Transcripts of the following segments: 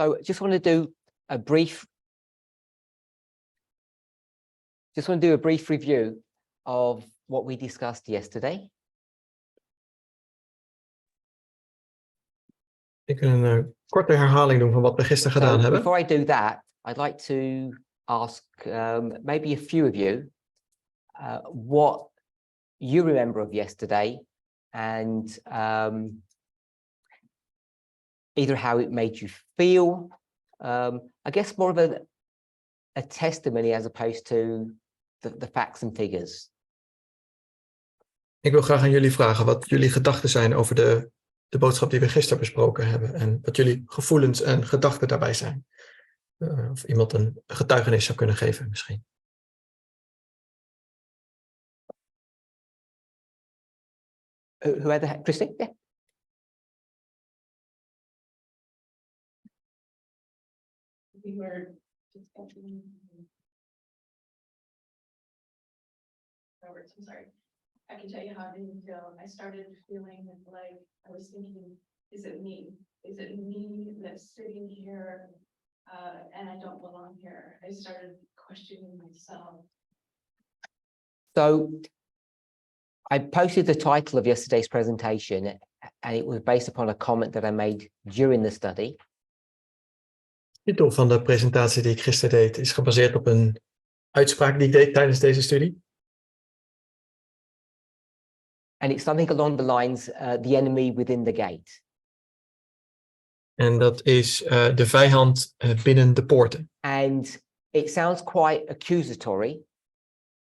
So just want to do a brief review of what we discussed yesterday. Ik wil een korte herhaling doen van wat we gisteren gedaan hebben. Before I do that, I'd like to ask maybe a few of you what you remember of yesterday, and either how it made you feel. I guess more of a testimony as opposed to the facts and figures. Ik wil graag aan jullie vragen wat jullie gedachten zijn over de boodschap die we gisteren besproken hebben. En wat jullie gevoelens en gedachten daarbij zijn. Of iemand een getuigenis zou kunnen geven misschien. Who had the Christine? Yeah. We were discussing. I'm sorry. I can tell you how I didn't feel. I started feeling like I was thinking, is it me? Is it me that's sitting here and I don't belong here? I started questioning myself. So I posted the title of yesterday's presentation, and it was based upon a comment that I made during the study. De titel van de presentatie die ik gisteren deed is gebaseerd op een uitspraak die ik deed tijdens deze studie. And it's something along the lines, the enemy within the gate. En dat is de vijand binnen de poorten. And it sounds quite accusatory.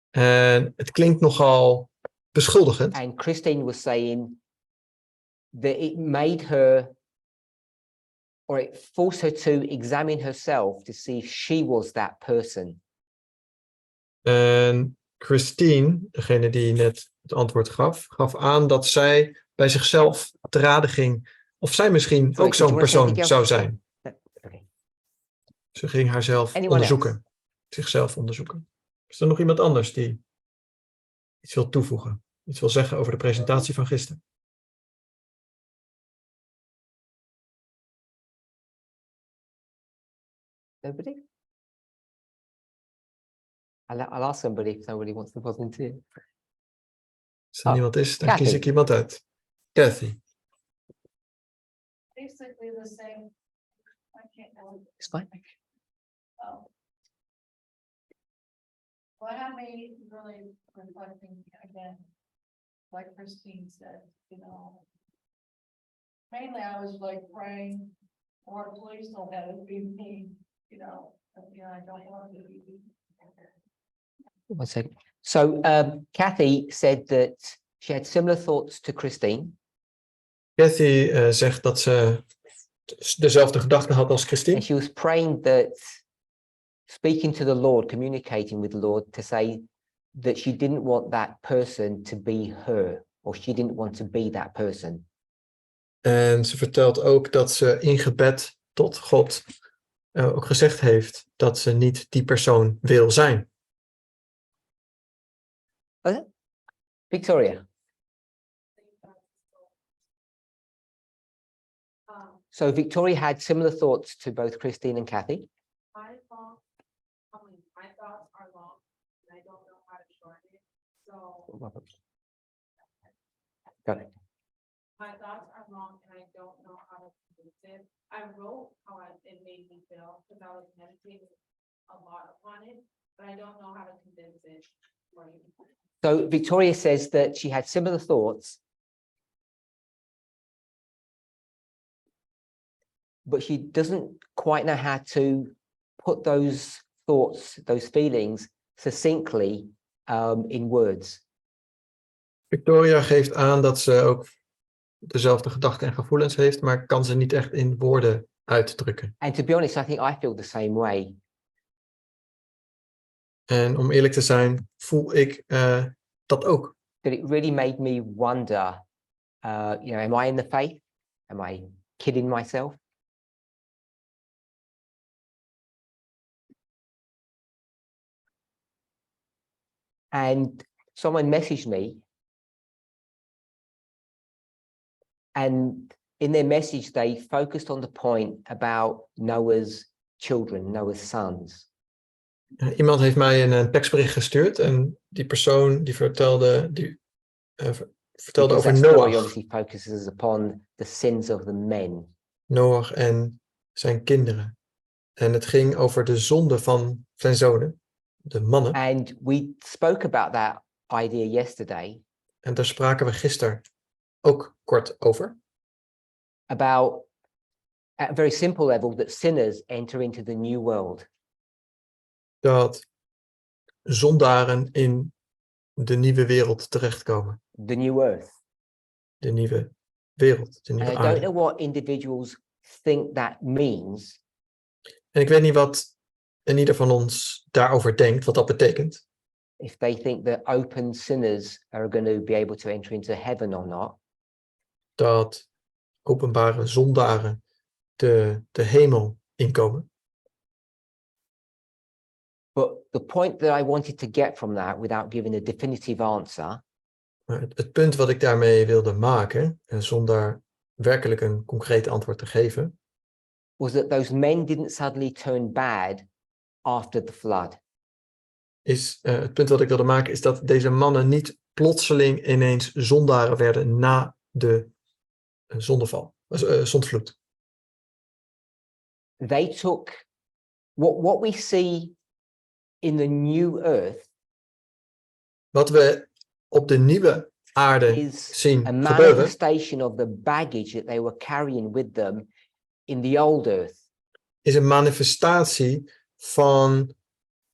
En het klinkt nogal beschuldigend. And Christine was saying that it made her, or it forced her to examine herself to see if she was that person. En Christine, degene die net het antwoord gaf aan dat zij bij zichzelf te raden ging of zij misschien ook zo'n persoon zou zijn. Okay. Ze ging haarzelf Anyone onderzoeken. else? Zichzelf onderzoeken. Is er nog iemand anders die iets wil toevoegen? Iets wil zeggen over de presentatie van gisteren? Nobody? I'll ask somebody if somebody wants to volunteer. Als er niemand is, dan Kathy. kies ik iemand uit. Kathy. Basically the same. I can't. It's fine. Oh. Well, it had me really reflecting again, like Christine said, you know. Mainly I was like praying, Lord, please don't let it be me, you know, I don't want it to be me. 1 second. So Kathy said that she had similar thoughts to Christine. Kathy zegt dat ze dezelfde gedachten had als Christine. And she was praying that, speaking to the Lord, communicating with the Lord, to say that she didn't want that person to be her, or she didn't want to be that person. En ze vertelt ook dat ze in gebed tot God ook gezegd heeft dat ze niet die persoon wil zijn. Victoria. So Victoria had similar thoughts to both Christine and Kathy. My thoughts are long, and I don't know how to shorten it. So Got it. my thoughts are long, and I don't know how to convince it. I wrote how it made me feel because I was meditating a lot upon it, but I don't know how to convince it. So Victoria says that she had similar thoughts, but she doesn't quite know how to put those thoughts, those feelings, succinctly in words. Victoria geeft aan dat ze ook dezelfde gedachten en gevoelens heeft, maar kan ze niet echt in woorden uitdrukken. And to be honest, I think I feel the same way. En om eerlijk te zijn, voel ik dat ook. That it really made me wonder, am I in the faith? Am I kidding myself? And someone messaged me, and in their message, they focused on the point about Noah's children, Noah's sons. Iemand heeft mij een tekstbericht gestuurd en die persoon die vertelde Because over that story Noach. obviously focuses upon the sins of the men. Noach en zijn kinderen. En het ging over de zonde van zijn zonen, de mannen. And we spoke about that idea yesterday. En daar spraken we gisteren ook kort over. About, at a very simple level, that sinners enter into the new world. Dat zondaren in de nieuwe wereld terechtkomen. The new earth. De nieuwe wereld, de And nieuwe I don't aarde. know what individuals think that means. En ik weet niet wat en ieder van ons daarover denkt, wat dat betekent. If they think that open sinners are going to be able to enter into heaven or not. Dat openbare zondaren de hemel inkomen. But the point that I wanted to get from that, without giving a definitive answer, Maar het punt wat ik daarmee wilde maken, zonder werkelijk een concreet antwoord te geven, was that those men didn't suddenly turn bad after the flood. het punt wat ik wilde maken is dat deze mannen niet plotseling ineens zondaren werden na de zondvloed. They took what we see in the new earth Wat we op de nieuwe aarde is zien a gebeuren, manifestation of the baggage that they were carrying with them in the old earth. is een manifestatie van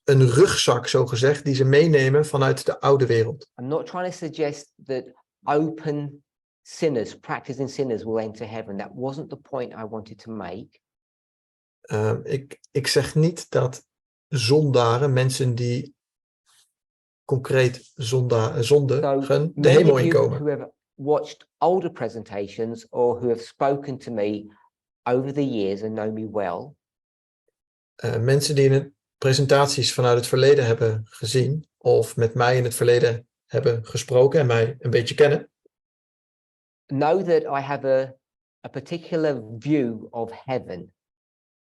een rugzak, zogezegd, die ze meenemen vanuit de oude wereld. I'm not trying to suggest that open sinners, practicing sinners, will enter heaven. That wasn't the point I wanted to make. Ik zeg niet dat zondaren, mensen die concreet zondigen, de Many hemel of you inkomen. who have watched older presentations or who have spoken to me over the years and know me well, Mensen die in presentaties vanuit het verleden hebben gezien of met mij in het verleden hebben gesproken en mij een beetje kennen, know that I have a particular view of heaven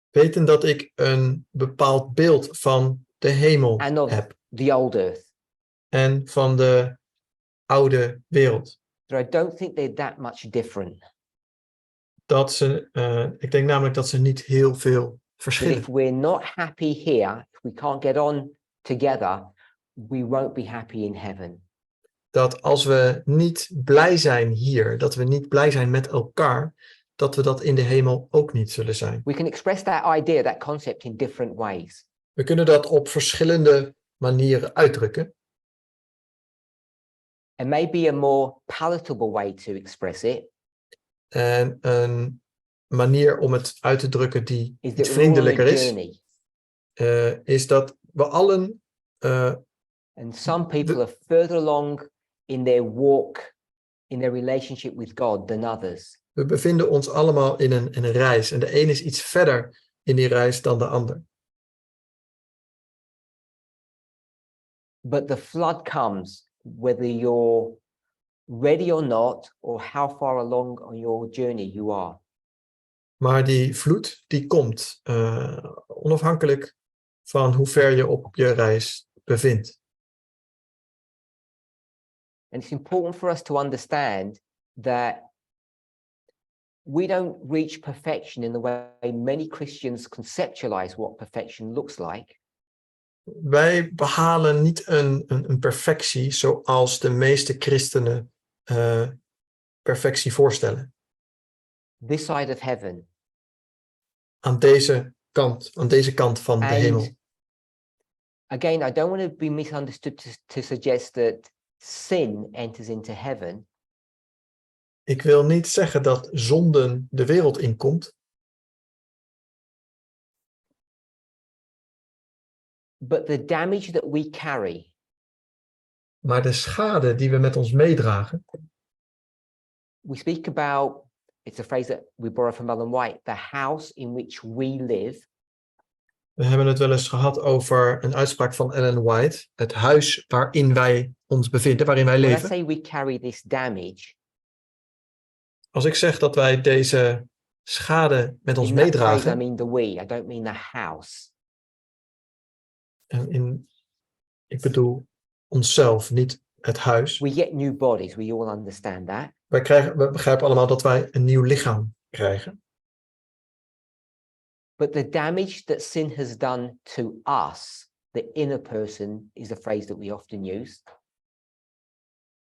weten dat ik een bepaald beeld van de hemel and of heb the old earth. en van de oude wereld. So I don't think they're that much different. Ik denk namelijk dat ze niet heel veel But verschillen. if we're not happy here, if we can't get on together, we won't be happy in heaven. Dat als we niet blij zijn hier, dat we niet blij zijn met elkaar, dat we dat in de hemel ook niet zullen zijn. We can express that idea, that concept in different ways. We kunnen dat op verschillende manieren uitdrukken. And maybe a more palatable way to express it En een manier om het uit te drukken die is iets that we're all on a vriendelijker is, journey. is dat we allen, And some people are further along in their walk, in their relationship with God than others. we bevinden ons allemaal in een reis. En de een is iets verder in die reis dan de ander. But the flood comes, whether you're ready or not, or how far along on your journey you are. Maar die vloed, die komt onafhankelijk van hoe ver je op je reis bevindt. And it's important for us to understand that we don't reach perfection in the way many Christians conceptualize what perfection looks like. Wij behalen niet een perfectie zoals de meeste christenen perfectie voorstellen. This side of heaven. Aan deze kant van de hemel. And again, I don't want to be misunderstood to suggest that sin enters into heaven. Ik wil niet zeggen dat zonden de wereld inkomt. But the damage that we carry. Maar de schade die we met ons meedragen. We speak about, it's a phrase that we borrow from Ellen White, the house in which we live. We hebben het wel eens gehad over een uitspraak van Ellen White. Het huis waarin wij ons bevinden, waarin wij When I leven. say we carry this damage, Als ik zeg dat wij deze schade met ons In that phrase, I meedragen, mean the we. I don't mean the house. en ik bedoel onszelf, niet het huis. We get new bodies. We all understand that. We begrijpen allemaal dat wij een nieuw lichaam krijgen. But the damage that sin has done to us, the inner person, is a phrase that we often use.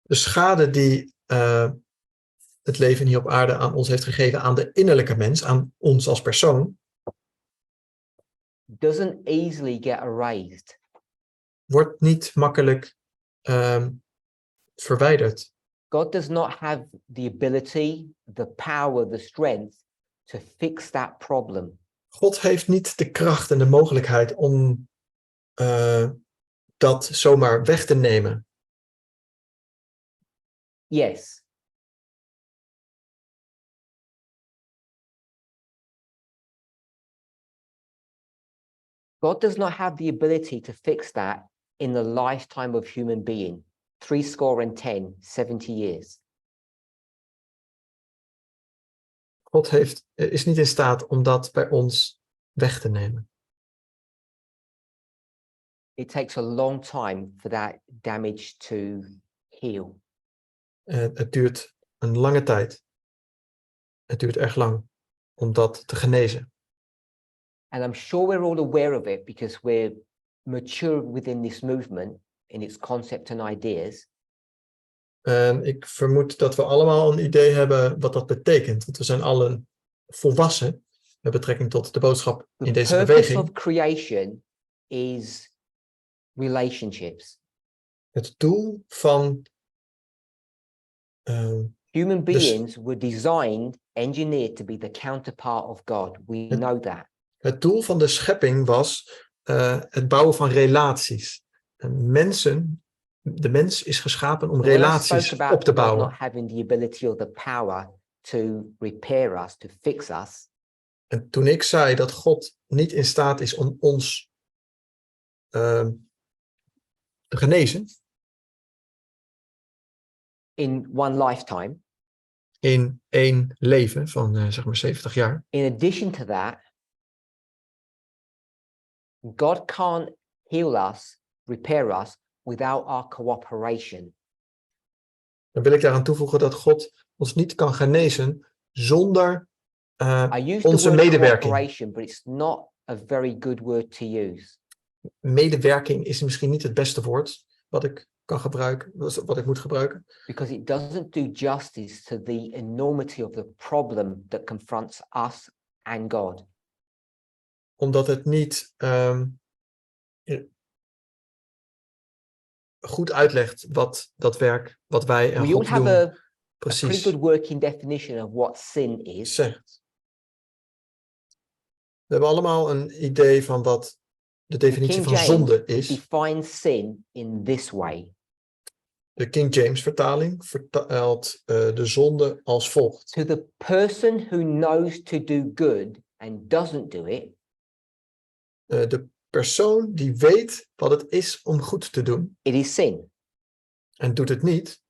De schade die het leven hier op aarde aan ons heeft gegeven, aan de innerlijke mens, aan ons als persoon, Doesn't easily get erased. wordt niet makkelijk verwijderd. God does not have the ability, the power, the strength to fix that problem. God heeft niet de kracht en de mogelijkheid om dat zomaar weg te nemen. Yes. God does not have the ability to fix that in the lifetime of human being. 70 years. God is niet in staat om dat bij ons weg te nemen. It takes a long time for that damage to heal. Het duurt een lange tijd. Het duurt erg lang om dat te genezen. And I'm sure we're all aware of it because we're mature within this movement in its concept and ideas. En ik vermoed dat we allemaal een idee hebben wat dat betekent. Want we zijn allen volwassen met betrekking tot de boodschap in deze The purpose beweging. of creation is relationships. Het doel van Human beings were designed, engineered to be the counterpart of God. We know that. het doel van de schepping was het bouwen van relaties. En de mens is geschapen om When I relaties spoke about op te God not bouwen. having the ability or the power to repair us, to fix us, En toen ik zei dat God niet in staat is om ons te genezen in one lifetime, in één leven van zeg maar 70 jaar. in addition to that, God can't heal us, repair us without our cooperation. Dan wil ik daaraan toevoegen dat God ons niet kan genezen zonder I use the onze word medewerking. cooperation, but it's not a very good word to use. Medewerking is misschien niet het beste woord wat ik kan gebruiken, wat ik moet gebruiken. Because it doesn't do justice to the enormity of the problem that confronts us and God. Omdat het niet goed uitlegt wat dat werk, wat wij en We all God have doen, a pretty precies good working definition of what sin is. zegt. We hebben allemaal een idee van wat de definitie King van James zonde is. defines sin in this way. De King James vertaling vertaalt de zonde als volgt. To the person who knows to do good and doesn't do it, De persoon die weet wat het is om goed te doen it is sin. en doet het niet,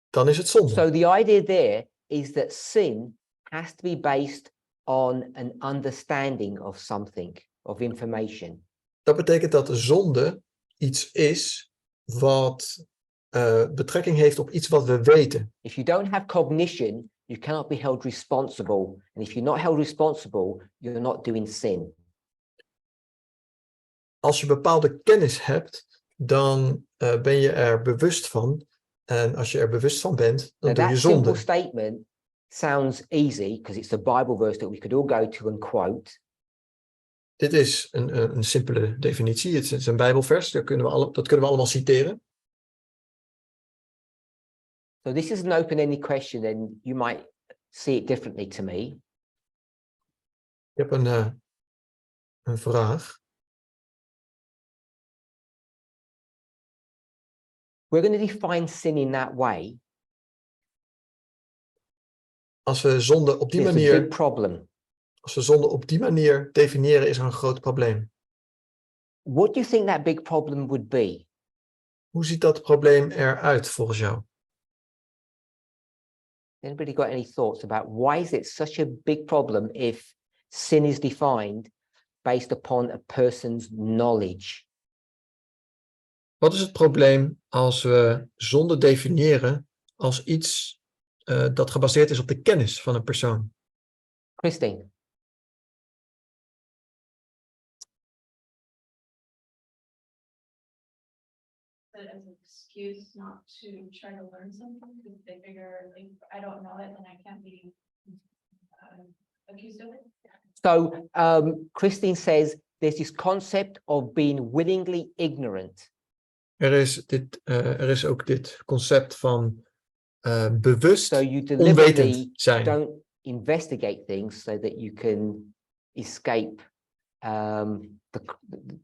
dan is het zonde. So the idea there is that sin has to be based on an understanding of something, of information. Dat betekent dat de zonde iets is wat betrekking heeft op iets wat we weten. If you don't have cognition, you cannot be held responsible. And if you're not held responsible, you're not doing sin. Als je bepaalde kennis hebt, dan ben je er bewust van. En als je er bewust van bent, dan Now, doe je that simple zonde. statement sounds easy because it's a Bible verse that we could all go to and quote. Dit is een simpele definitie. Het is een Bijbelvers, dat kunnen we allemaal citeren. So this is an open-ended question and you might see it differently to me. Ik heb een vraag. We're going to define sin in that way. Als we zonde op die There's a big manier, problem. als we zonde op die manier definiëren, is er een groot probleem. What do you think that big problem would be? Hoe ziet dat probleem eruit volgens jou? Anybody got any thoughts about why is it such a big problem if sin is defined based upon a person's knowledge? Wat is het probleem als we zonde definiëren als iets dat gebaseerd is op de kennis van een persoon? Christine. As an excuse not to try to learn something because they figure if I don't know it, then I can't be accused of it. So Christine says there's this concept of being willingly ignorant. Er is ook dit concept van bewust So you onwetend deliberately zijn. don't investigate things so that you can escape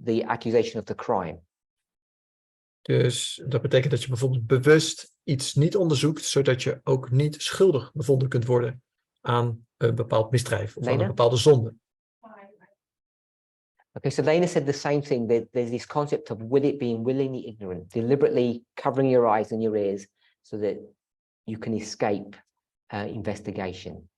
the accusation of the crime. Dus dat betekent dat je bijvoorbeeld bewust iets niet onderzoekt, zodat je ook niet schuldig bevonden kunt worden aan een bepaald misdrijf of aan een bepaalde zonde. Okay, so Lena said the same thing. There's this concept of being willingly ignorant, deliberately covering your eyes and your ears so that you can escape investigation.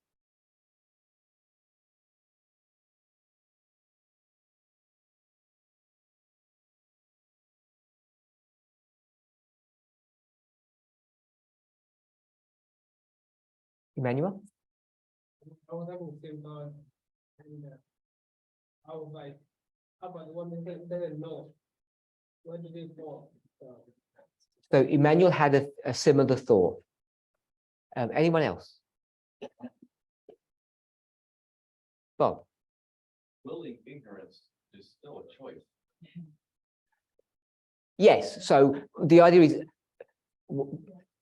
Emmanuel? I was having the same thought, and I was like, how about the one that didn't know? Where did they fall? So Emmanuel had a similar thought. Anyone else? Bob? Willing ignorance is still a choice. Yes, so the idea is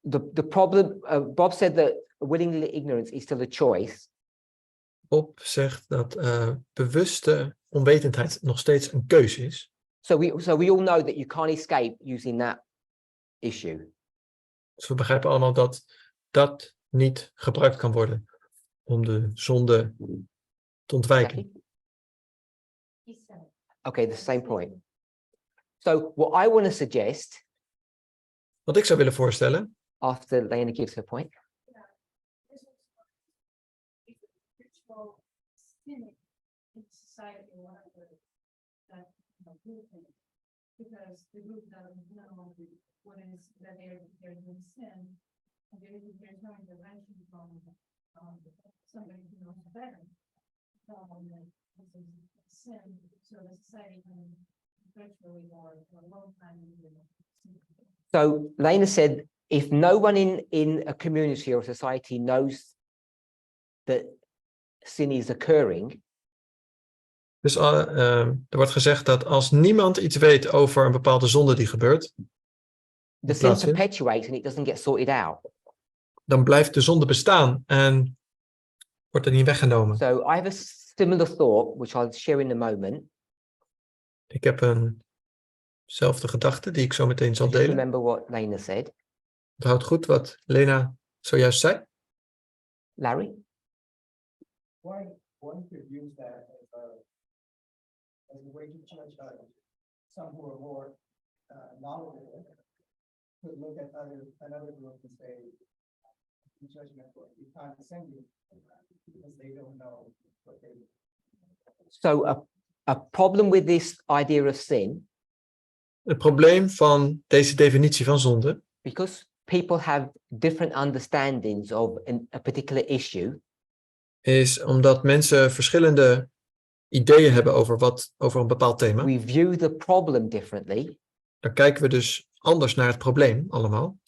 the problem, Bob said that willingly ignorance is still a choice. Bob zegt dat bewuste onwetendheid nog steeds een keuze is. So we all know that you can't escape using that issue. Dus we begrijpen allemaal dat dat niet gebruikt kan worden om de zonde te ontwijken. Okay, the same point. So what I want to suggest, Wat ik zou willen voorstellen, after Lena gives her point, In society, because the group doesn't know what is that they're doing sin, and they're trying to mention from somebody who knows better. This is sin, so the society can virtually or a long time. so Lena said, if no one in a community or society knows that sin is occurring, dus er wordt gezegd dat als niemand iets weet over een bepaalde zonde die gebeurt, the sin perpetuates and it doesn't get sorted out. dan blijft de zonde bestaan en wordt er niet weggenomen. So I have a similar thought, which I'll share in a moment. Ik heb eenzelfde gedachte die ik zo meteen zal Just delen. remember what Lena said. Onthoud goed wat Lena zojuist zei. Larry? One could use that as a way to judge some who are more knowledgeable. Could look at another group and say, judgment or be condescending because they don't know what they do. So a problem with this idea of sin, Het probleem van deze definitie van zonde, because people have different understandings of a particular issue, is omdat mensen verschillende ideeën hebben over een bepaald thema. we view the problem differently. Dan kijken we dus anders naar het probleem allemaal.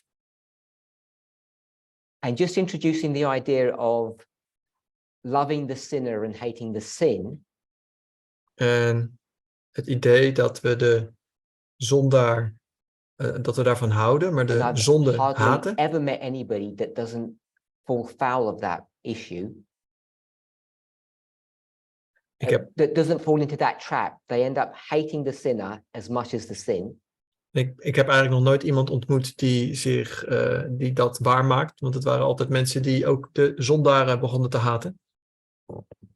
And just introducing the idea of loving the sinner and hating the sin En het idee dat we de zondaar, dat we daarvan houden, maar de and I've zonde hardly haten. ever met anybody that doesn't fall foul of that issue. That doesn't fall into that trap. They end up hating the sinner as much as the sin. Ik heb eigenlijk nog nooit iemand ontmoet die dat waarmaakt. Want het waren altijd mensen die ook de zondaren begonnen te haten.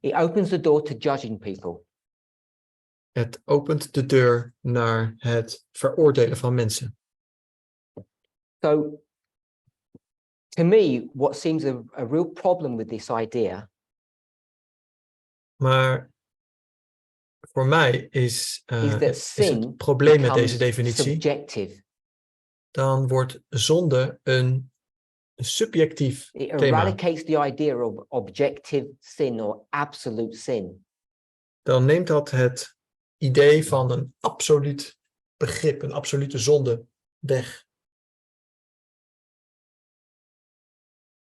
It opens the door to judging people. Het opent de deur naar het veroordelen van mensen. So To me, what seems a real problem with this idea Maar voor mij is that is het sin probleem met becomes deze definitie, subjective. dan wordt zonde een subjectief It thema. eradicates the idea of objective sin or absolute sin. Dan neemt dat het idee van een absoluut begrip, een absolute zonde weg.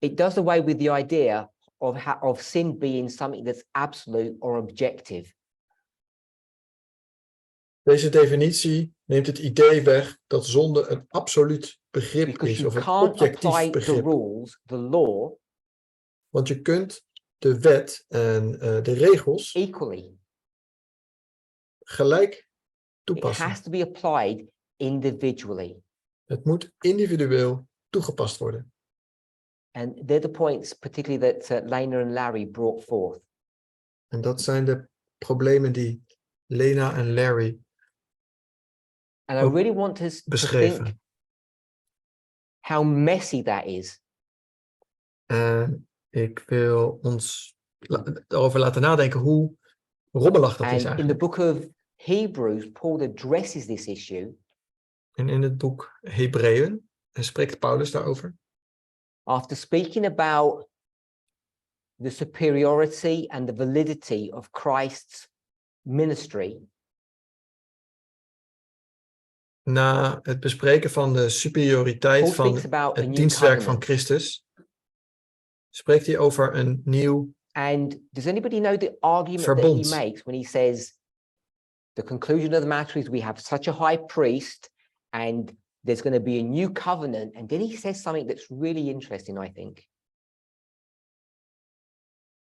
It does away with the idea of sin being something that's absolute or objective. Deze definitie neemt het idee weg dat zonde een absoluut begrip Because is you of een can't objectief apply the begrip. rules, the law, Want je kunt de wet en de regels equally. gelijk It toepassen. has to be applied individually. Het moet individueel toegepast worden. And they're the points particularly that Lena and Larry brought forth. En dat zijn de problemen die Lena en Larry And I ook really want us to beschreven. think how messy that is. En ik wil ons erover laten nadenken hoe rommelig dat is And in the eigenlijk. book of Hebrews, Paul addresses this issue En in het boek Hebreeën spreekt Paulus daarover. after speaking about the superiority and the validity of Christ's ministry. Na het bespreken van de superioriteit Paul van speaks about a het new dienstwerk van covenant. Christus, spreekt hij over een nieuw And does anybody know the argument that he verbond. makes when he says the conclusion of the matter is we have such a high priest and there's going to be a new covenant? And then he says something that's really interesting, I think.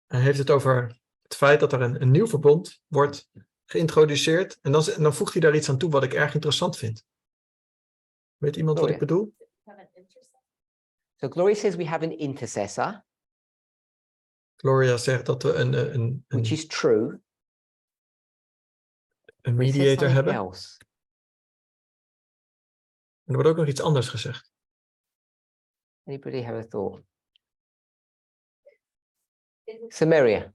Hij heeft het over het feit dat er een nieuw verbond wordt geïntroduceerd. En dan voegt hij daar iets aan toe wat ik erg interessant vind. Weet iemand wat ik Gloria. bedoel? So Gloria says we have an intercessor, Gloria zegt dat we which is true. een But he says mediator something hebben. else. En er wordt ook nog iets anders gezegd. Anybody have a thought? Samaria.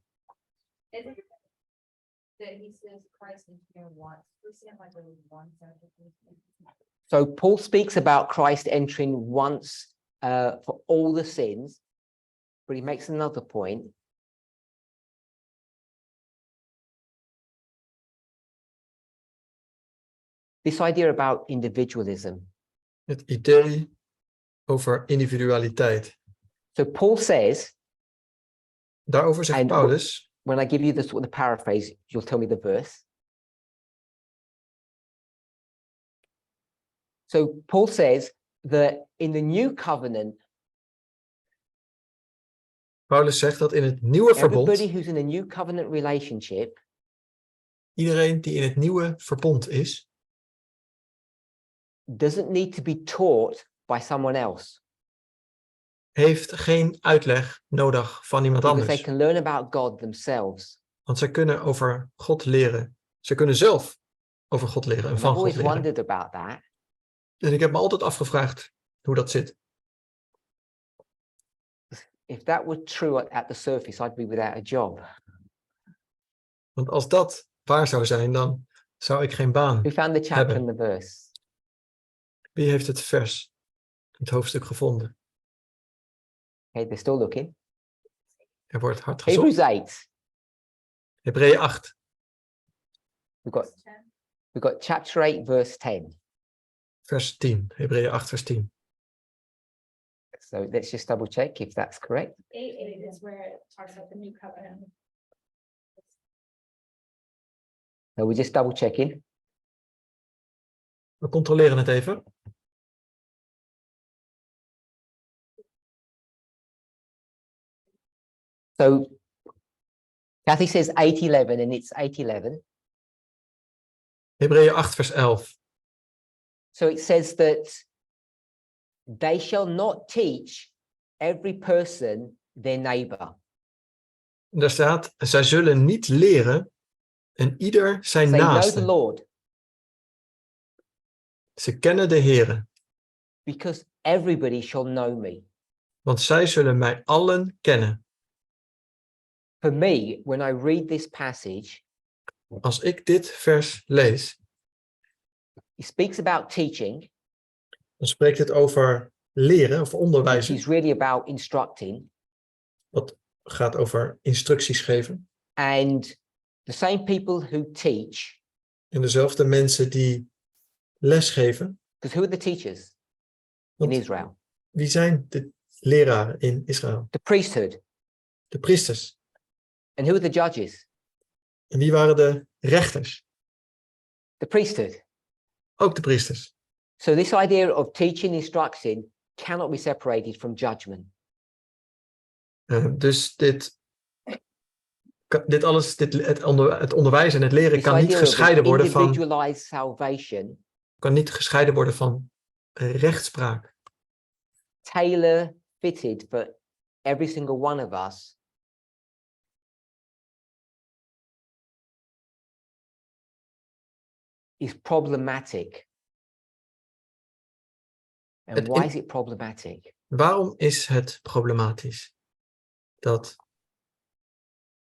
Is it that he says Christ is here once? We seem like there was one So Paul speaks about Christ entering once for all the sins, but he makes another point. This idea about individualism. Het idee over individualiteit. So Paul says, Daarover zegt And Paulus, when I give you the paraphrase, you'll tell me the verse. So Paul says that in the new covenant, Paulus zegt dat in het nieuwe verbond, everybody who's in a new covenant relationship iedereen die in het nieuwe verbond is, doesn't need to be taught by someone else, heeft geen uitleg nodig van iemand because they anders. can learn about God themselves. Want zij kunnen over God leren. Ze kunnen zelf over God leren en And van I've God always leren. wondered about that. En ik heb me altijd afgevraagd hoe dat zit. If that were true at the surface, I'd be without a job. Want als dat waar zou zijn, dan zou ik geen baan Who found the chapter hebben. and the verse? Wie heeft het vers, het hoofdstuk gevonden? Okay, they're still looking. Er wordt hard Hebrews gezocht. 8. Hebreeën 8, We've got chapter 8, verse 10. vers 10. Hebreeën 8, vers 10. So let's just double check if that's correct. 8 is where it talks about the new covenant. No, we're just double checking. We controleren het even. So Kathy says 8:11 and it's 8:11. Hebreeën 8, vers 11. So it says that they shall not teach every person their neighbor. Daar staat, zij zullen niet leren en ieder zijn Say, know the naaste. Lord, Ze kennen de Heere, because everybody shall know me. Want zij zullen mij allen kennen. For me, when I read this passage, Als ik dit vers lees, he speaks about teaching, dan spreekt het over leren of which onderwijzen. is really about instructing. Wat gaat over instructies geven. And the same people who teach, En dezelfde mensen die lesgeven. because who are the teachers in Want Israel? wie zijn de leraren in Israël? The priesthood. De priesters. And who are the judges? En wie waren de rechters? The priesthood. Ook de priesters. So this idea of teaching, instructing cannot be separated from judgment. Dus het onderwijs en het leren This kan niet idea of gescheiden worden van, individualized salvation, rechtspraak. tailor fitted for every single one of us, is problematic. And Het why in- is it problematic? Waarom is het problematisch? Dat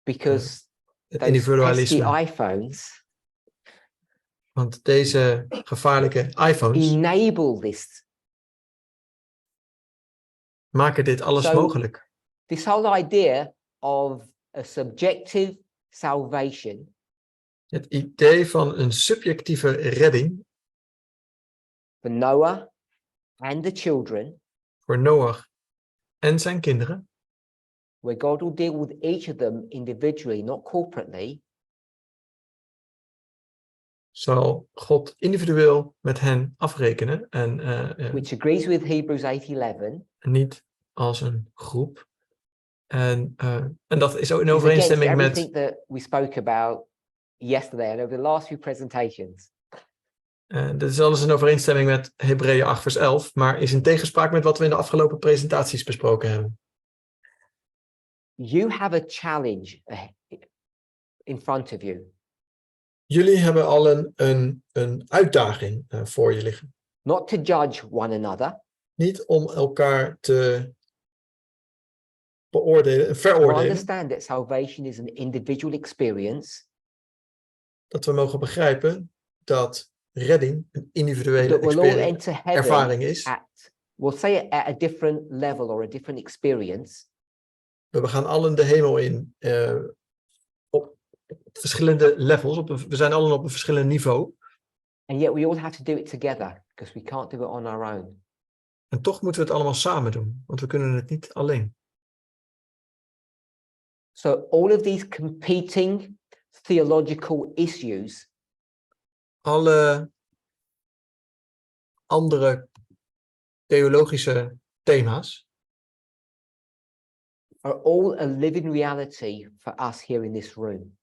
Because het those pesky individualisme, iPhones want deze gevaarlijke iPhones enable this. maken dit alles So- mogelijk. This whole idea of a subjective salvation Het idee van een subjectieve redding for Noah and the children, voor Noach en zijn kinderen, where God will deal with each of them individually, not corporately, zal God individueel met hen afrekenen en which agrees with Hebrews 8:11, niet als een groep. En dat is ook in is against overeenstemming met everything that we spoke about yesterday and over the last few presentations. dit is alles in overeenstemming met Hebreeën 8 vers 11, maar is in tegenspraak met wat we in de afgelopen presentaties besproken hebben. You have a challenge in front of you, Jullie hebben al een uitdaging voor je liggen. not to judge one another, Niet om elkaar te to veroordelen, understand that salvation is an individual experience, dat we mogen begrijpen dat redding een individuele that we'll all enter heaven ervaring is. we'll say it at a different level or a different experience, We gaan allen de hemel in op verschillende levels. We zijn allen op een verschillend niveau. and yet we all have to do it together because we can't do it on our own. En toch moeten we het allemaal samen doen, want we kunnen het niet alleen. So all of these competing theological issues Alle andere theologische thema's are all a living reality for us here in this room.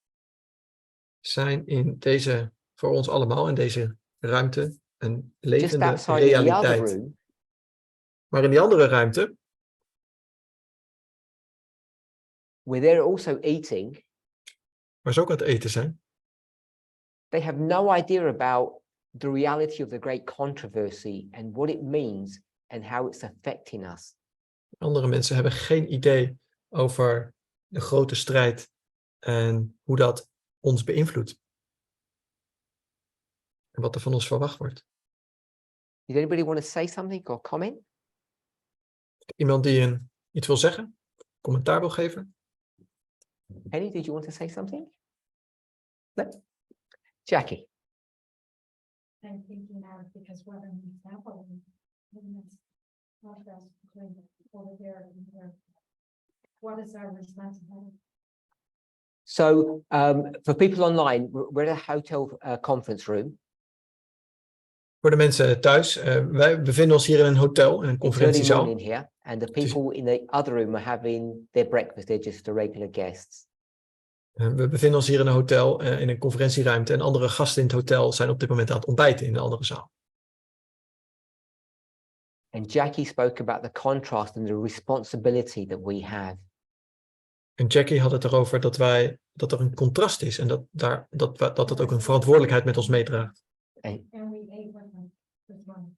zijn voor ons allemaal in deze ruimte een Just levende outside in the other realiteit. room, Maar in die andere ruimte, where they're also eating, waar ze ook aan het eten zijn, they have no idea about the reality of the great controversy and what it means and how it's affecting us. andere mensen hebben geen idee over de grote strijd en hoe dat ons beïnvloedt. En wat er van ons verwacht wordt. Does anybody want to say something or comment? Iemand die iets wil zeggen, commentaar wil geven? Penny, did you want to say something? No? Jackie? I'm thinking now because what an example in this contrast between over there and here. What is our responsibility? So for people online, we're at a hotel conference room. Voor de mensen thuis, wij bevinden ons hier in een hotel, in een It's early conferentiezaal. morning here, and the people in the other room are having their breakfast. They're just the regular guests. We bevinden ons hier in een hotel, in een conferentieruimte. En andere gasten in het hotel zijn op dit moment aan het ontbijten in de andere zaal. And Jackie spoke about the contrast and the responsibility that we have. En Jackie had het erover dat er een contrast is. En dat ook een verantwoordelijkheid met ons meedraagt. And we ate with them.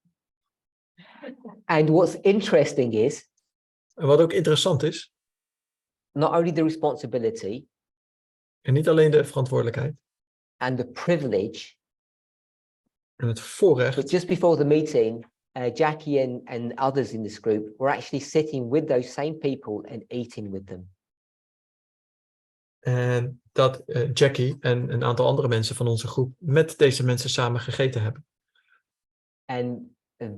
And what's interesting is En wat ook interessant is, not only the responsibility en niet alleen de verantwoordelijkheid and the privilege, en het voorrecht, but just before the meeting, Jackie and others in this group were actually sitting with those same people and eating with them. en dat Jackie en een aantal andere mensen van onze groep met deze mensen samen gegeten hebben. And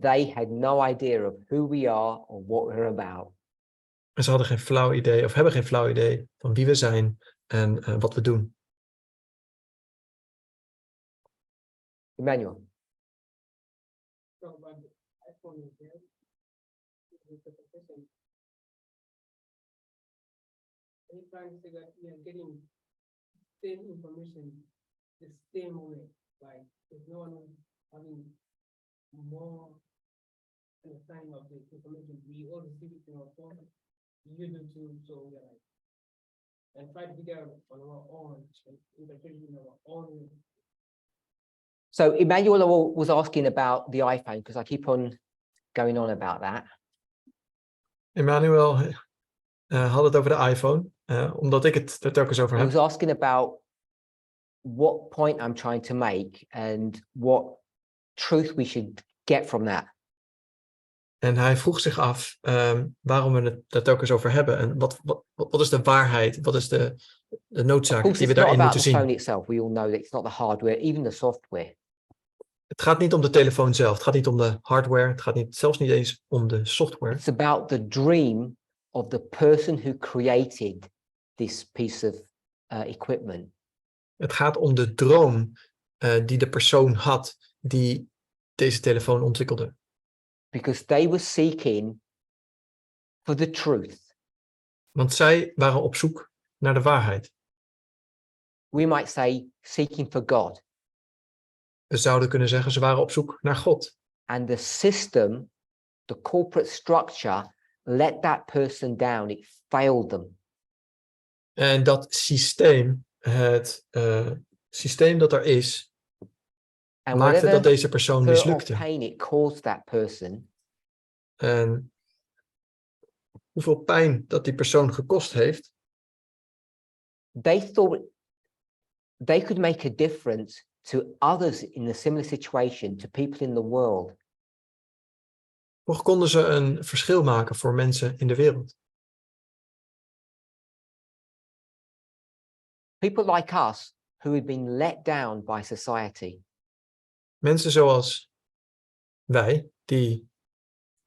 they had no idea of who we are or what we're about. En ze hadden geen flauw idee, of hebben geen flauw idee van wie we zijn en wat we doen. Emmanuel. Any trying to say that we are getting same information the same way, like there's no one who's having more understanding of the information. We all receive it in our phone, you do too, so we are like, and try to figure out on our own, interpreting in our own way. So Emmanuel was asking about the iPhone because I keep on going on about that. Emmanuel had het over de iPhone, omdat ik het er telkens over He heb. was asking about what point I'm trying to make and what truth we should get from that. En hij vroeg zich af waarom we het er telkens over hebben. En wat is de waarheid? Wat is de Of noodzaak course, die we it's not daarin about moeten the phone zien? itself. We all know that it's not the hardware, even the software. Het gaat niet om de telefoon zelf. Het gaat niet om de hardware. Het gaat zelfs niet eens om de software. It's about the dream of the person who created this piece of equipment. Het gaat om de droom die de persoon had die deze telefoon ontwikkelde. Because they were seeking for the truth. Want zij waren op zoek naar de waarheid. We might say seeking for God. We zouden kunnen zeggen ze waren op zoek naar God. And the system, the corporate structure, let that person down. It failed them. En dat systeem, het systeem dat er is, And maakte dat whatever deze persoon hurt or mislukte. pain it caused that person, En hoeveel pijn dat die persoon gekost heeft, they thought they could make a difference to others in a similar situation, to people in the world. toch konden ze een verschil maken voor mensen in de wereld. People like us who had been let down by society. Mensen zoals wij, die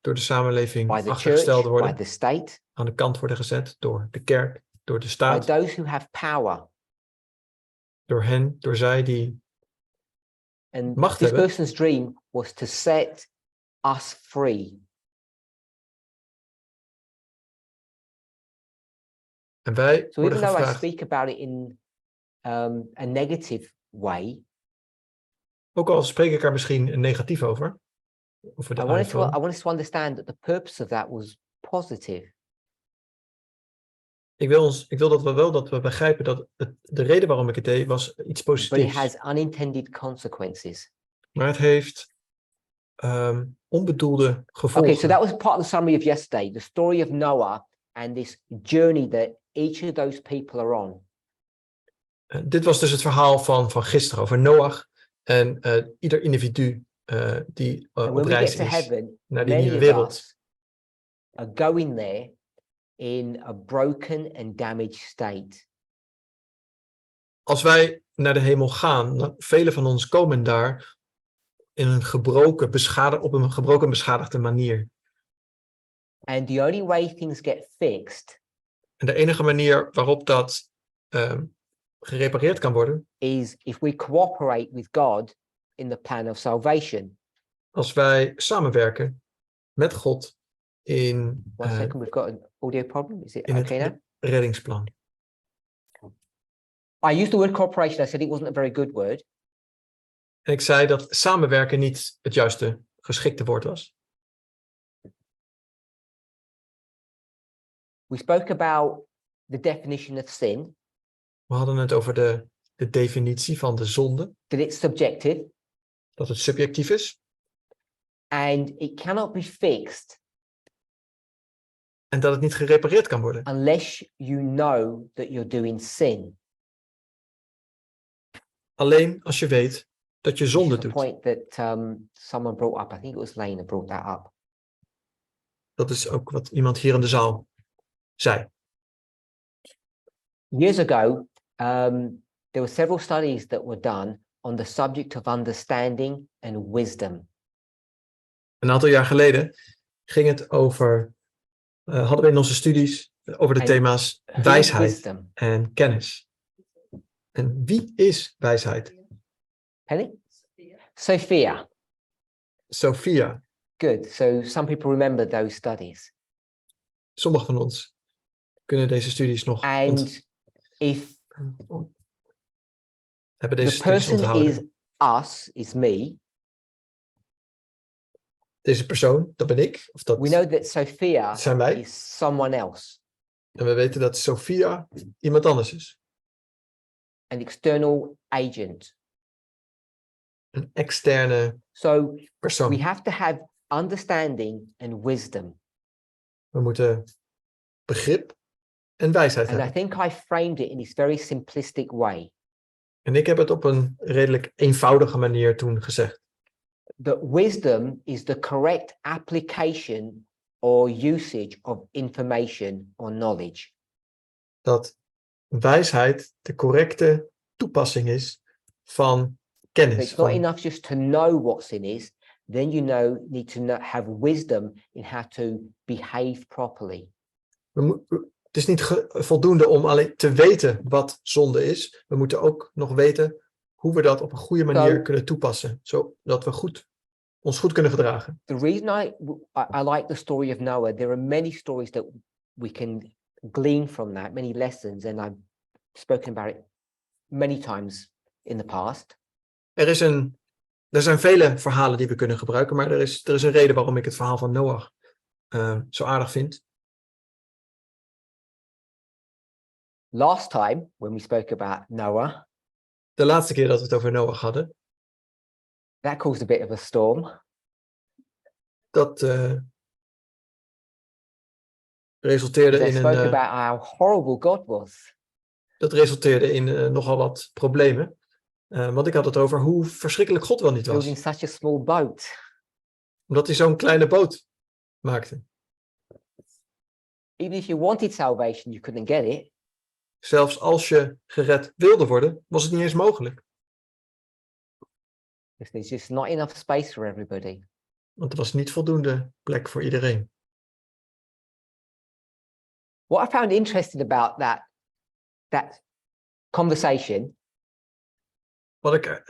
door de samenleving By the achtergesteld church, by worden, the state, aan de kant worden gezet door de kerk, door de by staat, those who have power. door hen, door zij die And macht this hebben. person's dream was to set us free. En wij So worden even though I gevraagd, speak about it in a negative way, ook al spreek ik er misschien negatief over de I wanted iPhone, us to understand that the purpose of that was positive. ik wil dat we begrijpen dat de reden waarom ik het deed was iets But it positiefs. has unintended consequences. Maar het heeft onbedoelde gevolgen. Okay, so that was part of the summary of yesterday, the story of Noah and this journey that each of those people are on. Dit was dus het verhaal van gisteren over Noach en ieder individu die And op when we reis get to is heaven, naar die many nieuwe of wereld. us are going there in a broken and damaged state. Als wij naar de hemel gaan, dan velen van ons komen daar in een gebroken, beschadigde manier. And the only way things get fixed En de enige manier waarop dat gerepareerd kan worden, is if we cooperate with God in the plan of salvation. als wij samenwerken met God in One second, we've got an audio problem. Is it het okay now? reddingsplan. I used the word cooperation. I said it wasn't a very good word. En ik zei dat samenwerken niet het juiste geschikte woord was. We spoke about the definition of sin, We hadden het over de definitie van de zonde, that it's subjective dat het subjectief is and it cannot be fixed En dat het niet gerepareerd kan worden. unless you know that you're doing sin. Alleen als je weet dat je This zonde is a doet. point that someone brought up. I think it was Lena brought that up. Dat is ook wat iemand hier in de zaal zei. Years ago, there were several studies that were done on the subject of understanding and wisdom. Een aantal jaar geleden ging het over, hadden we in onze studies over de En thema's Who is wijsheid wisdom? en kennis. En wie is wijsheid? Penny? Sophia. Sophia. Good. So some people remember those studies. Sommigen van ons kunnen deze studies nog And if hebben the deze studies person onthouden. is me, Deze persoon, dat ben ik. Of dat we know that Sophia zijn wij. is someone else, En we weten dat Sophia iemand anders is. an external agent. Een externe So persoon. we have to have understanding and wisdom. We moeten begrip en wijsheid And I hebben. think I framed it in this very simplistic way. En ik heb het op een redelijk eenvoudige manier toen gezegd. That wisdom is the correct application or usage of information or knowledge. Dat wijsheid de correcte toepassing is van kennis. It's not Van, enough just to know what sin is, then you need to have wisdom in how to behave properly. het is niet voldoende om alleen te weten wat zonde is. We moeten ook nog weten hoe we dat op een goede manier kunnen toepassen. Zodat we ons goed kunnen gedragen. The reason I like the story of Noah, there are many stories that we can glean from that, many lessons, and I've spoken about it many times in the past. Er zijn vele verhalen die we kunnen gebruiken, maar er is een reden waarom ik het verhaal van Noach zo aardig vind. Last time, when we spoke about Noah, De laatste keer dat we het over Noach hadden, that caused a bit of a storm. dat resulteerde They in spoke about how horrible God was. dat resulteerde in nogal wat problemen. Want ik had het over hoe verschrikkelijk God wel niet Building was. such a small boat. Omdat hij zo'n kleine boot maakte. Even if you wanted salvation, you couldn't get it. Zelfs als je gered wilde worden, was het niet eens mogelijk. Because there's just not enough space for everybody. Want er was niet voldoende plek voor iedereen. What I found interesting about that conversation Wat ik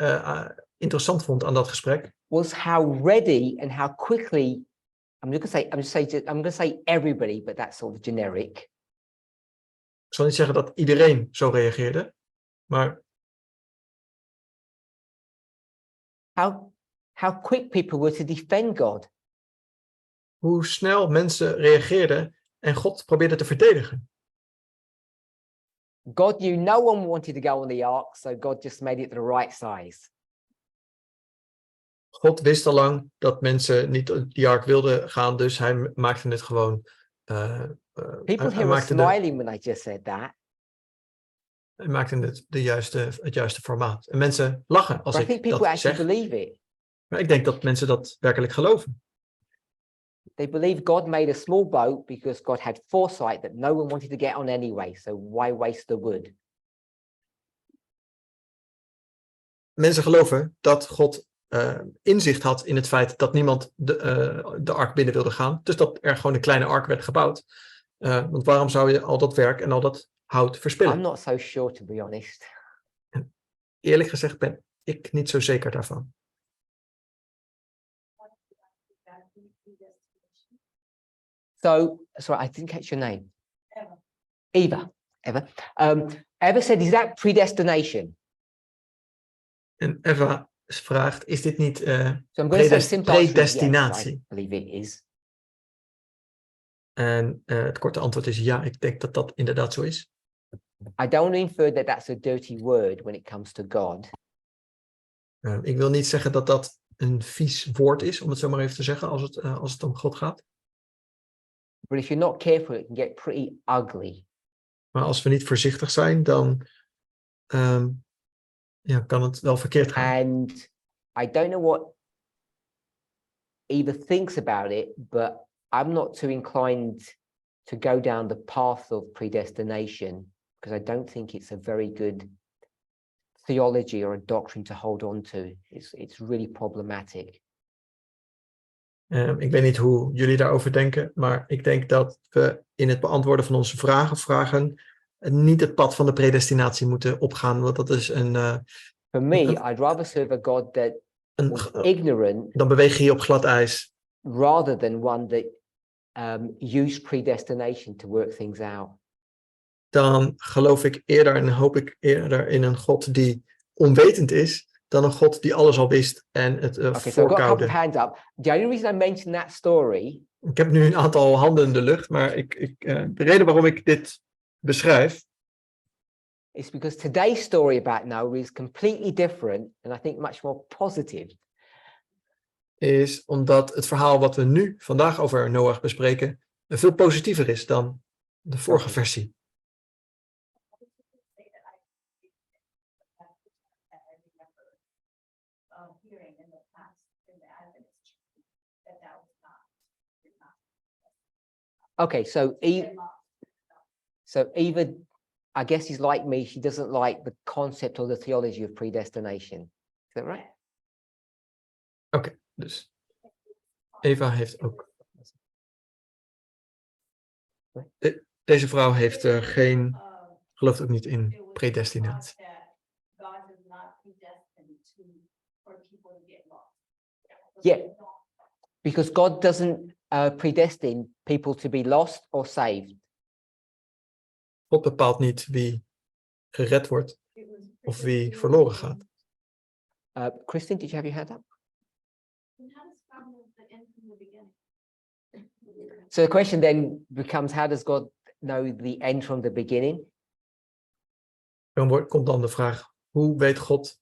interessant vond aan dat gesprek, was how ready and how quickly, I'm going to say everybody, but that's sort of generic. ik zal niet zeggen dat iedereen zo reageerde, maar How quick people were to defend God. hoe snel mensen reageerden en God probeerde te verdedigen. God knew no one wanted to go on the ark, so God just made it the right size. God wist al lang dat mensen niet op die ark wilden gaan, dus hij maakte het gewoon. People here are smiling when I just said that. Hij maakte het juiste formaat. En mensen lachen als But I think ik people dat actually zeg. believe it. Maar ik denk dat mensen dat werkelijk geloven. They believe God made a small boat because God had foresight that no one wanted to get on anyway, so why waste the wood? Mensen geloven dat God inzicht had in het feit dat niemand de ark binnen wilde gaan. Dus dat er gewoon een kleine ark werd gebouwd. Want waarom zou je al dat werk en al dat hout verspillen? I'm not so sure, to be honest. Eerlijk gezegd ben ik niet zo zeker daarvan. So, sorry, I didn't catch your name. Eva. Eva said, is that predestination? En Eva vraagt, is dit niet So I'm going to say simple answer is yes, predestinatie? I believe it is. En het korte antwoord is ja, ik denk dat dat inderdaad zo is. I don't want to infer that that's a dirty word when it comes to God. Ik wil niet zeggen dat dat een vies woord is, om het zo maar even te zeggen, als het om God gaat. But if you're not careful, it can get pretty ugly. Maar als we niet voorzichtig zijn, dan ja, kan het wel verkeerd gaan. And I don't know what Eva thinks about it, but I'm not too inclined to go down the path of predestination, because I don't think it's a very good theology or a doctrine to hold on to. It's really problematic. Ik weet niet hoe jullie daarover denken, maar ik denk dat we in het beantwoorden van onze vragen niet het pad van de predestinatie moeten opgaan, want dat is For me, I'd rather serve a God that was ignorant. Dan beweeg je op glad ijs. Rather than one that used predestination to work things out. Dan geloof ik eerder en hoop ik eerder in een God die onwetend is, dan een God die alles al wist en het Okay, so I've got a couple of voorkoude. hands up. The only reason I mentioned that story. Ik heb nu een aantal handen in de lucht, maar de reden waarom ik dit beschrijf It's because today's story about Noah is completely different and I think much more positive. is omdat het verhaal wat we nu vandaag over Noach bespreken veel positiever is dan de vorige versie. Okay, so Eva, I guess he's like me, she doesn't like the concept or the theology of predestination. Is that right? Oké, dus Eva heeft ook. Deze vrouw heeft gelooft ook niet in predestinatie. Yeah, because God doesn't predestine people to be lost or saved. God bepaalt niet wie gered wordt of wie verloren gaat. Kristen, did you have your hand up? So the question then becomes, how does God know the end from the beginning? Dan komt dan de vraag, hoe weet God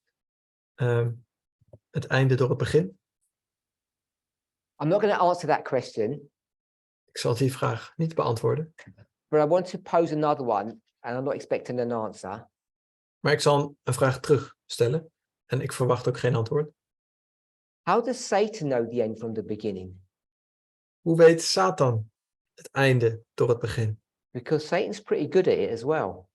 het einde door het begin? I'm not going to answer that question. Ik zal die vraag niet beantwoorden. But I want to pose another one, and I'm not expecting an answer. Maar ik zal een vraag terugstellen en ik verwacht ook geen antwoord. How does Satan know the end from the beginning? Hoe weet Satan het einde door het begin? Because Satan's pretty good at it as well.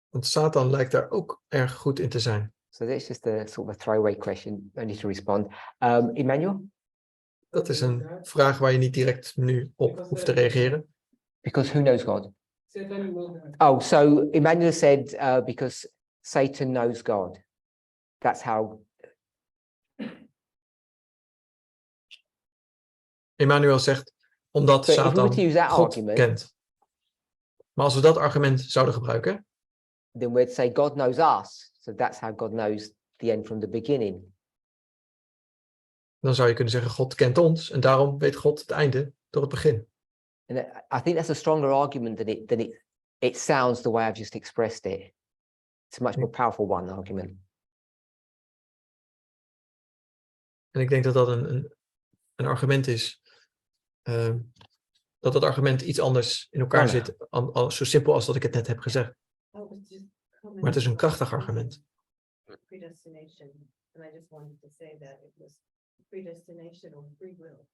Want Satan lijkt daar ook erg goed in te zijn. So that's just a sort of a throwaway question, no need to respond. Emmanuel? Dat is een vraag waar je niet direct nu op hoeft te reageren. Because who knows God? Satan knows that. Oh, so Emmanuel said because Satan knows God. That's how. Emmanuel zegt, omdat So if we were Satan to use that God argument, kent. Maar als we dat argument zouden gebruiken, then we'd say God knows us. So that's how God knows the end from the beginning. dan zou je kunnen zeggen, God kent ons en daarom weet God het einde door het begin. And I think that's a stronger argument than it sounds the way I've just expressed it. It's a much more powerful one argument. En ik denk dat dat een argument is, dat argument iets anders in elkaar zit, zo simpel als dat ik het net heb gezegd. Maar het is een krachtig argument. Predestination, and I just wanted to say that it was predestination or free will.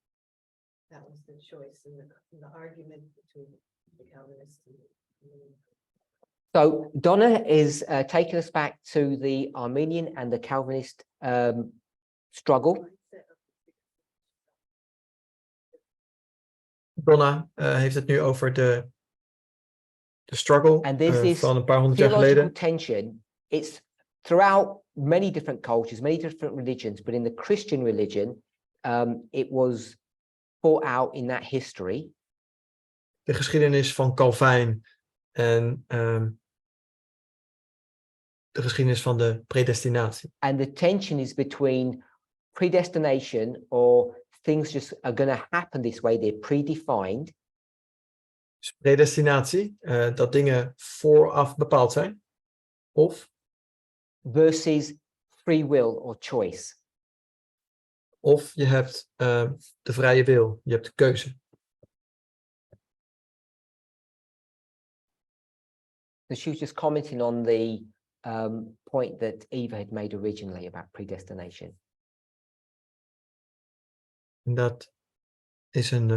That was the choice in the argument between the Calvinists and the So Donna is taking us back to the Arminian and the Calvinist struggle. Donna heeft het nu over de struggle And there's this van een paar honderd jaar theological geleden. tension. It's throughout many different cultures, many different religions, but in the Christian religion, it was fought out in that history. De geschiedenis van Calvijn en de geschiedenis van de predestinatie. And the tension is between predestination, or things just are going to happen this way, they're predefined. Dus predestinatie, dat dingen vooraf bepaald zijn. Of Versus free will or choice. je hebt de vrije wil, je hebt de keuze. So she was just commenting on the point that Eva had made originally about predestination. En dat is een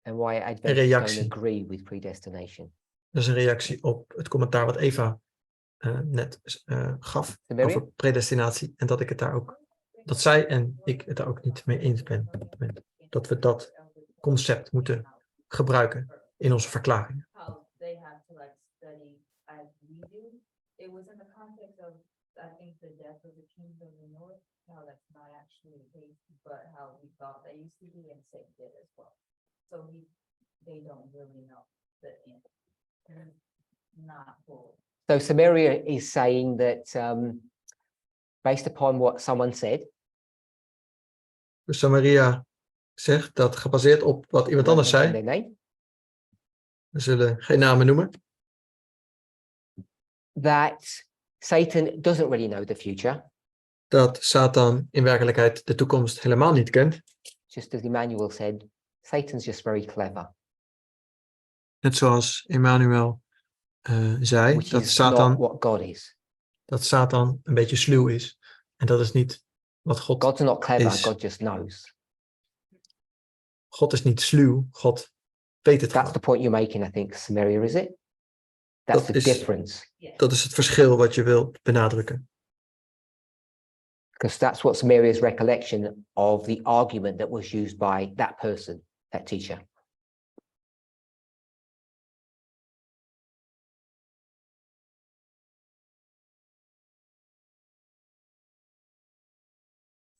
And why Adventists reactie. don't agree with predestination. Dat is een reactie op het commentaar wat Eva net gaf Miriam? over predestinatie. En dat ik het daar ook, dat zij en ik het daar ook niet mee eens ben. Dat we dat concept moeten gebruiken in onze verklaringen. How they have to like study as we do. It was in the context of, I think, the death of the kings of the north. How that's not actually the case, but how we thought they used to be, and Satan did as well. So they don't really know the end. Not full. So Samaria is saying that based upon what someone said, Dus Samaria zegt dat gebaseerd op wat iemand anders mention zei, their name, we zullen geen namen noemen, that Satan doesn't really know the future, dat Satan in werkelijkheid de toekomst helemaal niet kent. just as Emmanuel said, Satan's just very clever, Net zoals Emmanuel zei, which dat is not Satan, what God is. dat Satan een beetje sluw is. En dat is niet wat God God's not clever, is. God just knows. God is niet sluw, God weet het That's gewoon. the point you're making, I think, Samaria, is it? That's Dat the is- difference. Dat is het verschil wat je wilt benadrukken. Because that's what Samaria's recollection of the argument that was used by that person, that teacher.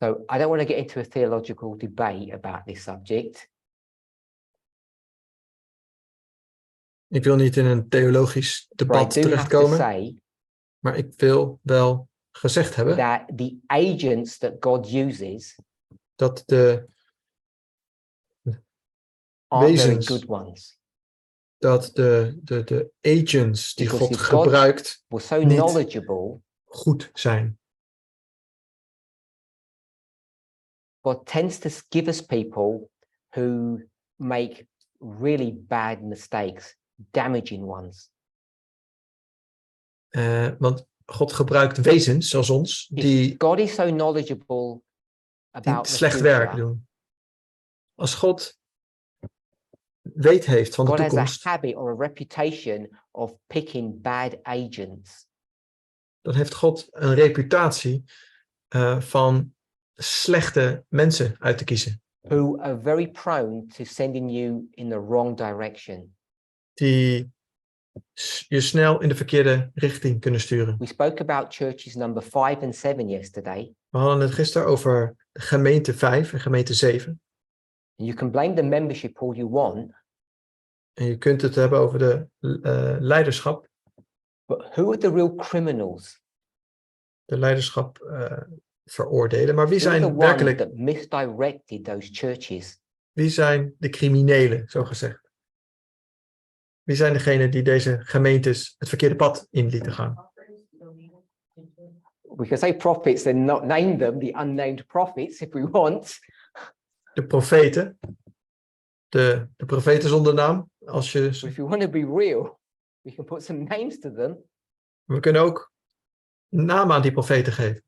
So I don't want to get into a theological debate about this subject. Ik wil niet in een theologisch But I debat do have to terechtkomen, say maar ik wil wel gezegd hebben that the agents that God uses dat de aren't very wezens, good ones. dat de agents die Because God if God gebruikt was so niet knowledgeable, goed zijn. God tends to give us people who make really bad mistakes, damaging ones. Want God gebruikt wezens zoals ons If die God is so knowledgeable about the slecht werk future, doen. Als God weet heeft van de God has a toekomst, habit or a reputation of picking bad agents. dan heeft God een reputatie van slechte mensen uit te kiezen. Who are very prone to sending you in the wrong direction. Die je snel in de verkeerde richting kunnen sturen. We spoke about churches number 5 and 7 yesterday. We hadden het gisteren over gemeente 5 en gemeente 7. You can blame the membership all you want, En je kunt het hebben over de leiderschap. but who are the real criminals? De leiderschap veroordelen. Maar wie Who are the zijn ones werkelijk, that misdirected those churches? wie zijn de criminelen, zo gezegd? Wie zijn degenen die deze gemeentes het verkeerde pad in lieten gaan? We can say prophets and not name them, the unnamed prophets, if we want. De profeten. De profeten zonder naam. Als je, If you want to be real, we can put some names to them. we kunnen ook namen aan die profeten geven.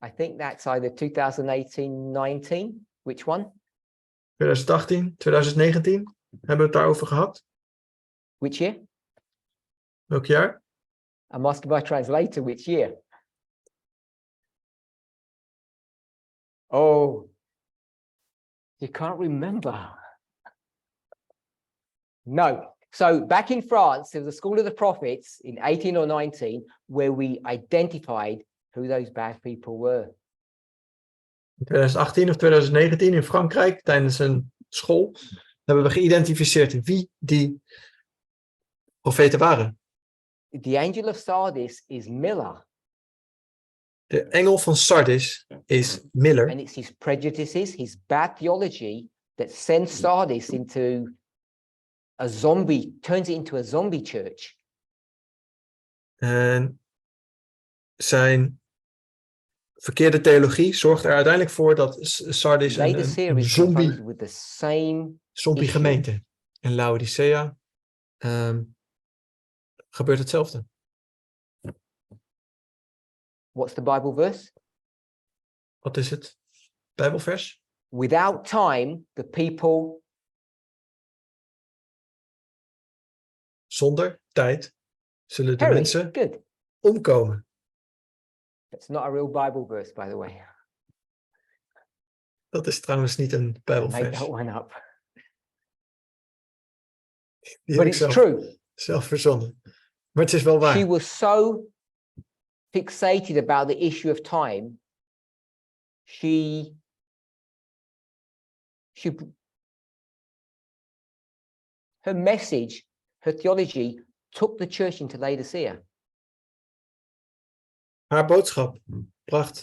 I think that's either 2018-19. Which one? 2018, 2019 hebben we het daarover gehad. Which year? Welk jaar? I'm asking my translator which year. Oh, you can't remember. No. So back in France, there was a school of the prophets in 18 or 19 where we identified who those bad people were. In 2018 of 2019 in Frankrijk, tijdens een school, hebben we geïdentificeerd wie die profeten waren. The angel of Sardis is Miller, De engel van Sardis is Miller. and it's his prejudices, his bad theology that sends Sardis into a zombie, turns it into a zombie church. En zijn verkeerde theologie zorgt er uiteindelijk voor dat Sardis Made a een series zombie confronted with the same issue. gemeente. En Laodicea, gebeurt hetzelfde. What's the Bible verse? Wat is het Bijbelvers? Without time, the people Zonder tijd zullen de perish. mensen Good. omkomen. That's not a real Bible verse, by the way. Dat is trouwens niet een Make Bijbelvers. that one up. Die But heb ik it's true. zelf verzonnen. Maar het is wel waar. She was so fixated about the issue of time. Her message, her theology, took the church into Laodicea. Haar boodschap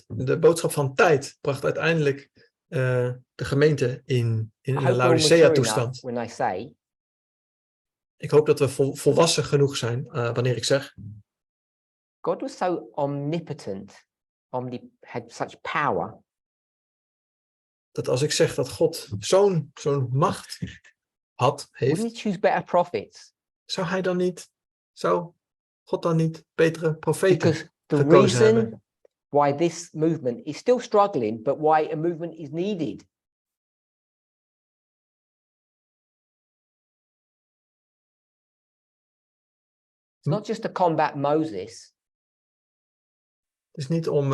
de boodschap van tijd, bracht uiteindelijk de gemeente in I een hope we're all Laodicea mature toestand. enough when I say Ik hoop dat we volwassen genoeg zijn wanneer ik zeg, God was so omnipotent, had such power, dat als ik zeg dat God zo'n macht wouldn't he heeft, choose better prophets? zou God dan niet betere profeten Because the gekozen hebben? reason why this movement is still struggling, but why a movement is needed, it's not just to combat Moses, Het is niet om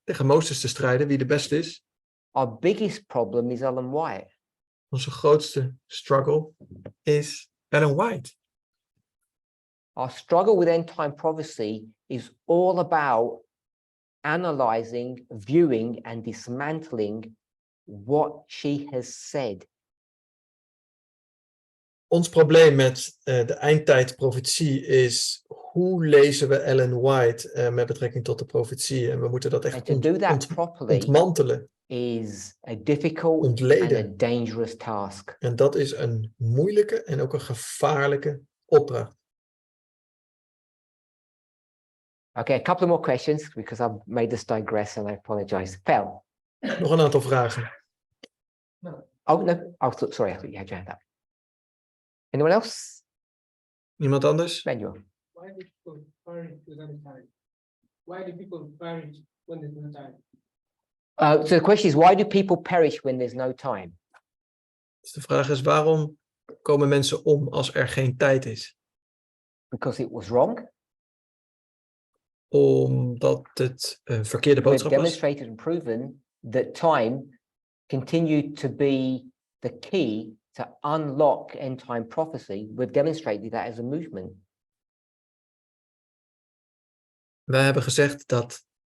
tegen Mozes te strijden wie de beste is. our biggest problem is Ellen White. Onze grootste struggle is Ellen White. Our struggle with end time prophecy is all about analyzing, viewing, and dismantling what she has said. Ons probleem met de eindtijdprofetie is, hoe lezen we Ellen White met betrekking tot de profetie? En we moeten dat And echt to do that properly ontmantelen. is a difficult Ontleden. and a dangerous task. En dat is een moeilijke en ook een gevaarlijke opdracht. Okay, a couple more questions because I've made us digress and I apologize. Phil. Nog een aantal vragen. Oh, no. Oh, sorry, I thought you had your hand up. Anyone else? Iemand anders? Manuel. Why do people perish without a time? Why do people perish when there's no time? So the question is, why do people perish when there's no time? Dus de vraag is, waarom komen mensen om als er geen tijd is? Because it was wrong. Omdat het een verkeerde We've boodschap was. demonstrated and proven that time continued to be the key to unlock end time prophecy. We've demonstrated that as a movement.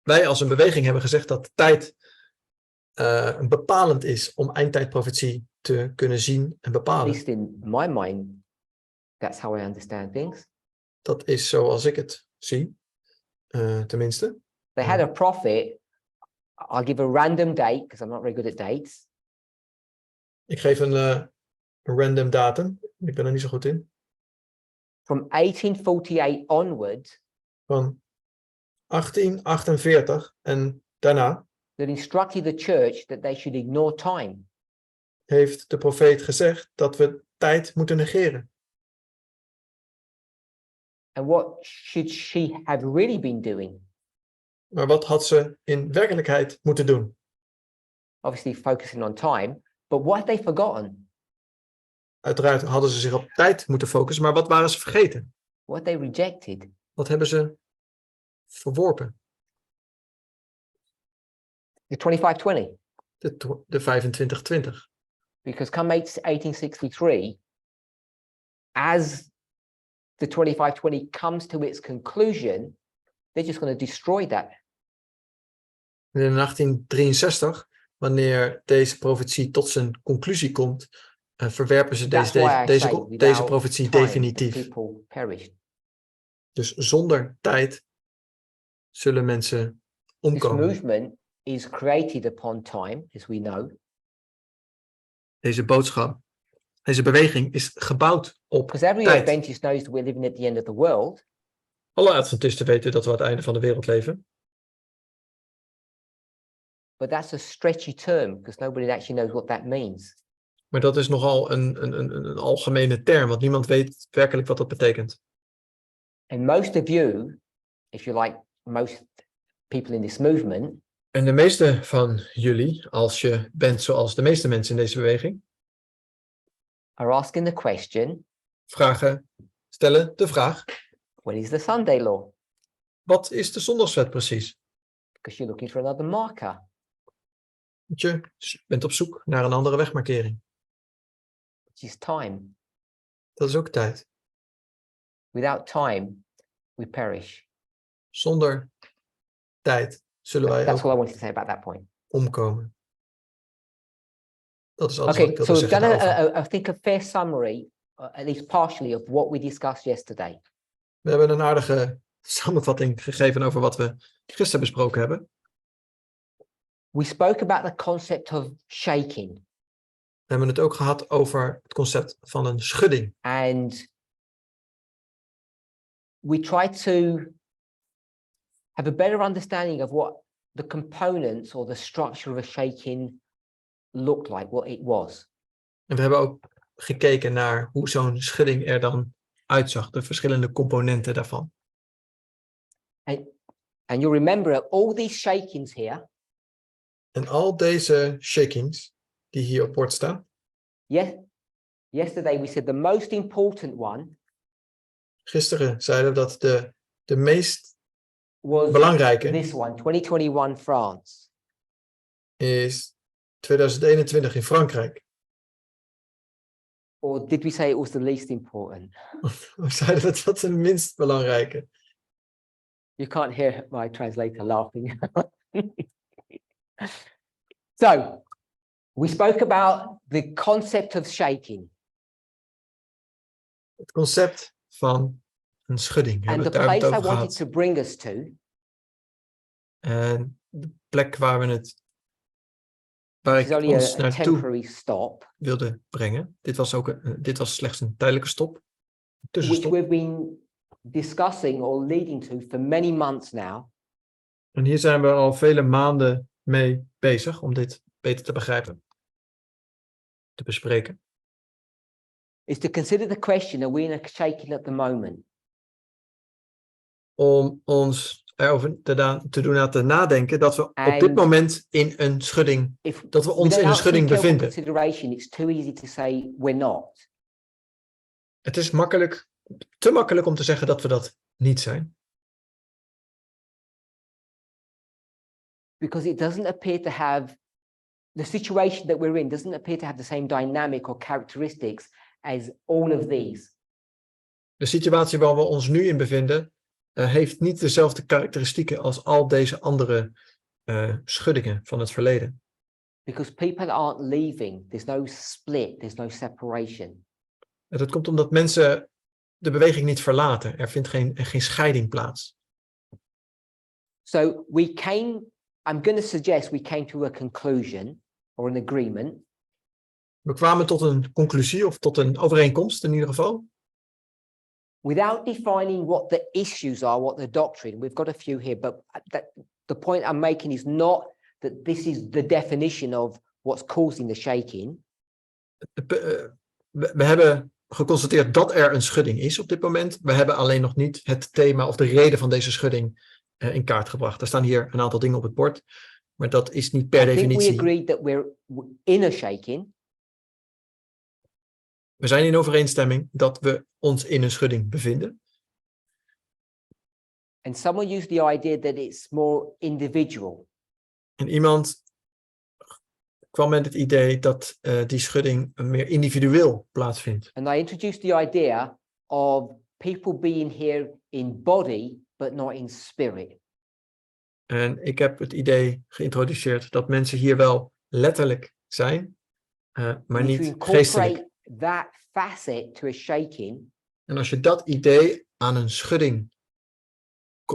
Wij als een beweging hebben gezegd dat tijd bepalend is om eindtijdprofetie te kunnen zien en At bepalen. least in my mind, that's how I understand things. Dat is zoals ik het zie, tenminste. They had a prophet. I'll give a random date because I'm not very good at dates. Ik geef een random datum, ik ben er niet zo goed in. From 1848 onwards, Van 1848 en daarna that instructed the church that they should ignore time. heeft de profeet gezegd dat we tijd moeten negeren. And what should she have really been doing? Maar wat had ze in werkelijkheid moeten doen? Obviously focusing on time, but what had they forgotten? Uiteraard hadden ze zich op tijd moeten focussen, maar wat waren ze vergeten? What they rejected? Wat hebben ze verworpen? The 2520. De 2520. Because come 1863, as the 2520 comes to its conclusion, they're just going to destroy that. En in 1863, wanneer deze profetie tot zijn conclusie komt, verwerpen ze deze profetie definitief. Dus zonder tijd zullen mensen This omkomen. movement is created upon time, as we know. Deze boodschap, deze beweging is gebouwd op Because every tijd. Adventist knows that we're living at the end of the world. Alle Adventisten weten dat we aan het einde van de wereld leven. But that's a stretchy term because nobody actually knows what that means. Maar dat is nogal een algemene term, want niemand weet werkelijk wat dat betekent. And most of you, if you like, most people in this movement, En de meeste van jullie, als je bent zoals de meeste mensen in deze beweging, are asking the question, stellen de vraag, what is the Sunday law? wat is de zondagswet precies? Because you're looking for another marker. Want je bent op zoek naar een andere wegmarkering. Which is time. Dat is ook tijd. Without time, we perish. Zonder tijd zullen wij That's all I ook wanted to say about that point. omkomen. Dat is alles wat ik Okay, wilde so we've zeggen done daarover. I think a fair summary, at least partially, of what we discussed yesterday. We hebben een aardige samenvatting gegeven over wat we gisteren besproken hebben. We spoke about the concept of shaking. We hebben het ook gehad over het concept van een schudding. And we tried to have a better understanding of what the components or the structure of a shaking looked like, what it was. En we hebben ook gekeken naar hoe zo'n schudding er dan uitzag, de verschillende componenten daarvan. And you'll remember all these shakings here. En al deze shakings die hier op bord staan. Yesterday we said the most important one Gisteren zeiden we dat de meest was belangrijke this one, 2021 France. is 2021 in Frankrijk. Or did we say it was the least important? We zeiden dat de minst belangrijke. You can't hear my translator laughing. So, we spoke about the concept of shaking. Het concept van een schudding. And the Hebben we het place I over wanted gehad. to bring us to En de plek waar is ik only ons a naartoe temporary stop, wilde brengen. Dit was slechts een tijdelijke stop. Een which tussenstop. we've been discussing or leading to for many months now. En hier zijn we al vele maanden mee bezig om dit beter te begrijpen. Te bespreken. Is to consider the question, are we in a shaking at the moment? Om ons erover te doen laten nadenken dat we op dit And moment in een schudding, dat we ons in een schudding careful bevinden. consideration, it's too easy to say we're not. Het is te makkelijk om te zeggen dat we dat niet zijn. Because it doesn't appear to have, the situation that we're in doesn't appear to have the same dynamic or characteristics as all of these. De situatie waar we ons nu in bevinden, heeft niet dezelfde karakteristieken als al deze andere schuddingen van het verleden. Because people aren't leaving, there's no split, there's no separation. En dat komt omdat mensen de beweging niet verlaten. Er vindt geen scheiding plaats. So I'm going to suggest we came to a conclusion or an agreement. We kwamen tot een conclusie of tot een overeenkomst in ieder geval. Without defining what the issues are, what the doctrine, we've got a few here, but the point I'm making is not that this is the definition of what's causing the shaking. We hebben geconstateerd dat er een schudding is op dit moment. We hebben alleen nog niet het thema of de reden van deze schudding in kaart gebracht. Er staan hier een aantal dingen op het bord, maar dat is niet per definitie. I think we agreed that we're in a shaking. We zijn in overeenstemming dat we ons in een schudding bevinden. And someone used the idea that it's more individual. En iemand kwam met het idee dat die schudding meer individueel plaatsvindt. And I introduced the idea of people being here in body, but not in spirit. En ik heb het idee geïntroduceerd dat mensen hier wel letterlijk zijn, maar niet geestelijk. That facet to a shaking, En als je dat idee aan een schudding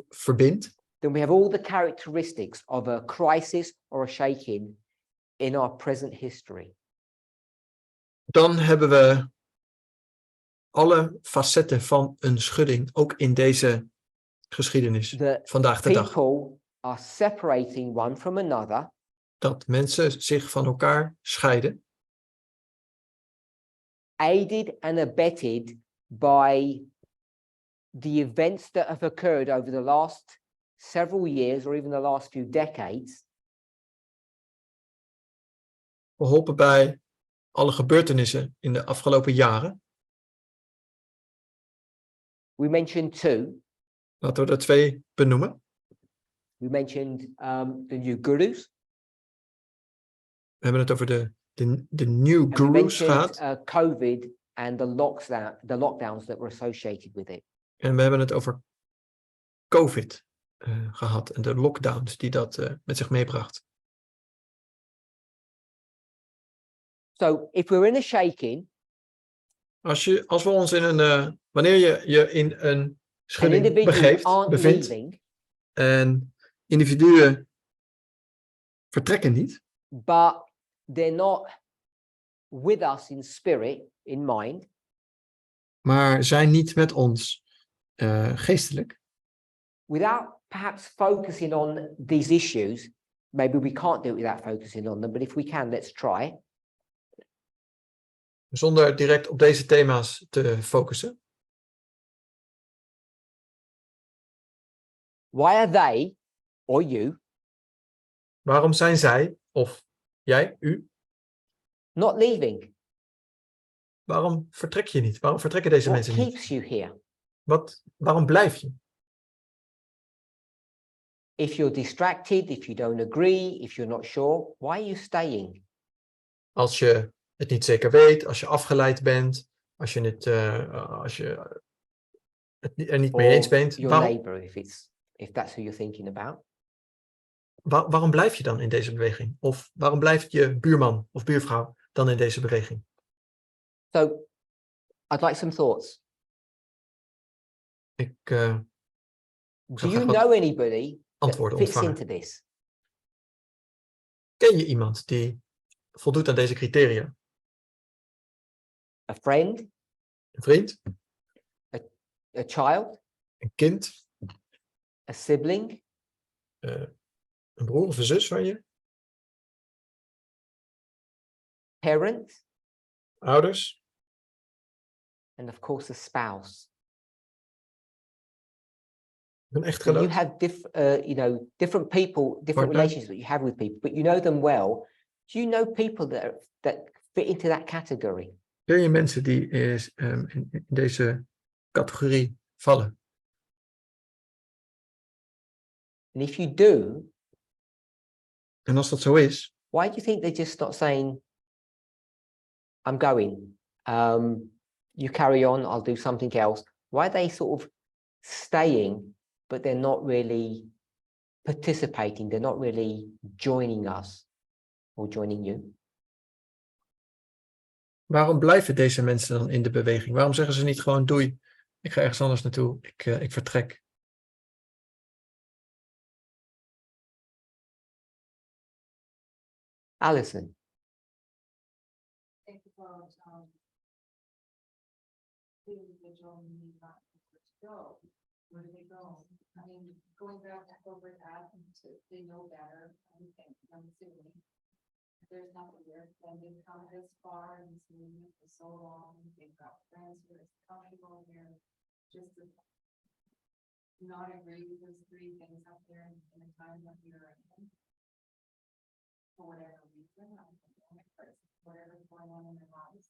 verbindt, then we have all the characteristics of a crisis or a shaking in our present history. Dan hebben we alle facetten van een schudding, ook in deze geschiedenis, vandaag de dag. People are separating one from another. Dat mensen zich van elkaar scheiden. aided and abetted by the events that have occurred over the last several years or even the last few decades. Geholpen bij alle gebeurtenissen in de afgelopen jaren. We mentioned two. Laten we er 2 benoemen. We mentioned the new gurus. We hebben het over de new And we gurus mentioned gehad. COVID and the lockdowns that were associated with it. En we hebben het over COVID gehad en de lockdowns die dat met zich meebracht. So if we're in a shaking, Als we ons in een, wanneer je in een and schudding individuals aren't bevindt leaving, en individuen vertrekken niet, but they're not with us in spirit, in mind, maar zijn niet met ons geestelijk, without perhaps focusing on these issues, maybe we can't do it without focusing on them, but if we can, let's try. zonder direct op deze thema's te focussen. Why are they, or you, Waarom zijn zij, of jij, u, not leaving? waarom vertrek je niet? Waarom vertrekken deze What mensen niet? keeps you here? Waarom blijf je? If you're distracted, if you don't agree, if you're not sure, why are you staying? Als je het niet zeker weet, als je afgeleid bent, als je het er niet mee eens Or bent, your neighbor, if that's who you're thinking about. waarom blijf je dan in deze beweging? Of waarom blijft je buurman of buurvrouw dan in deze beweging? So I'd like some thoughts. Ik Do zou you graag wat know anybody that antwoorden fits ontvangen. into this? Ken je iemand die voldoet aan deze criteria? A friend, Een vriend, a child, een kind, a sibling, een broer of een zus van je, parent, ouders and of course a spouse. een So echtgenoot. you have different people, different Partner. relationships that you have with people, but you know them well. Do you know people that fit into that category? Ken je mensen die in deze categorie vallen? And if you do, En als dat zo is, why do you think they're just not saying, I'm going, you carry on, I'll do something else? Why are they sort of staying, but they're not really participating, they're not really joining us or joining you? waarom blijven deze mensen dan in de beweging? Waarom zeggen ze niet gewoon doei, ik ga ergens anders naartoe, ik vertrek? Alison, think about, the individual need not to go. Where do they go? I mean, going back to 𝗂𝗶𝗴𝗲𝗏, they know better, I'm assuming. There's nothing there, then they've come this far in this movement for so long, they've got friends who are comfortable here, just to not agree with those 3 things up there in the time that we are in. For whatever reason, whatever's going on in their lives.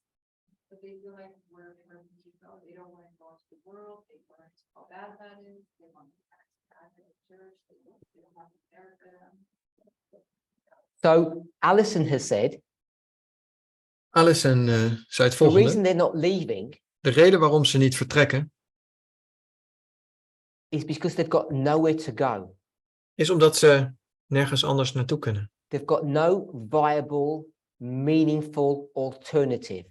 But they feel like wherever you go, they don't want to go to the world, they want to how bad that is, they want to back to the church, they don't want to care for them. so Alison has said, Alison zei het the reason volgende. they're not leaving De reden waarom ze niet vertrekken, is because they've got nowhere to go. is omdat ze nergens anders naartoe kunnen. They've got no viable, meaningful alternative.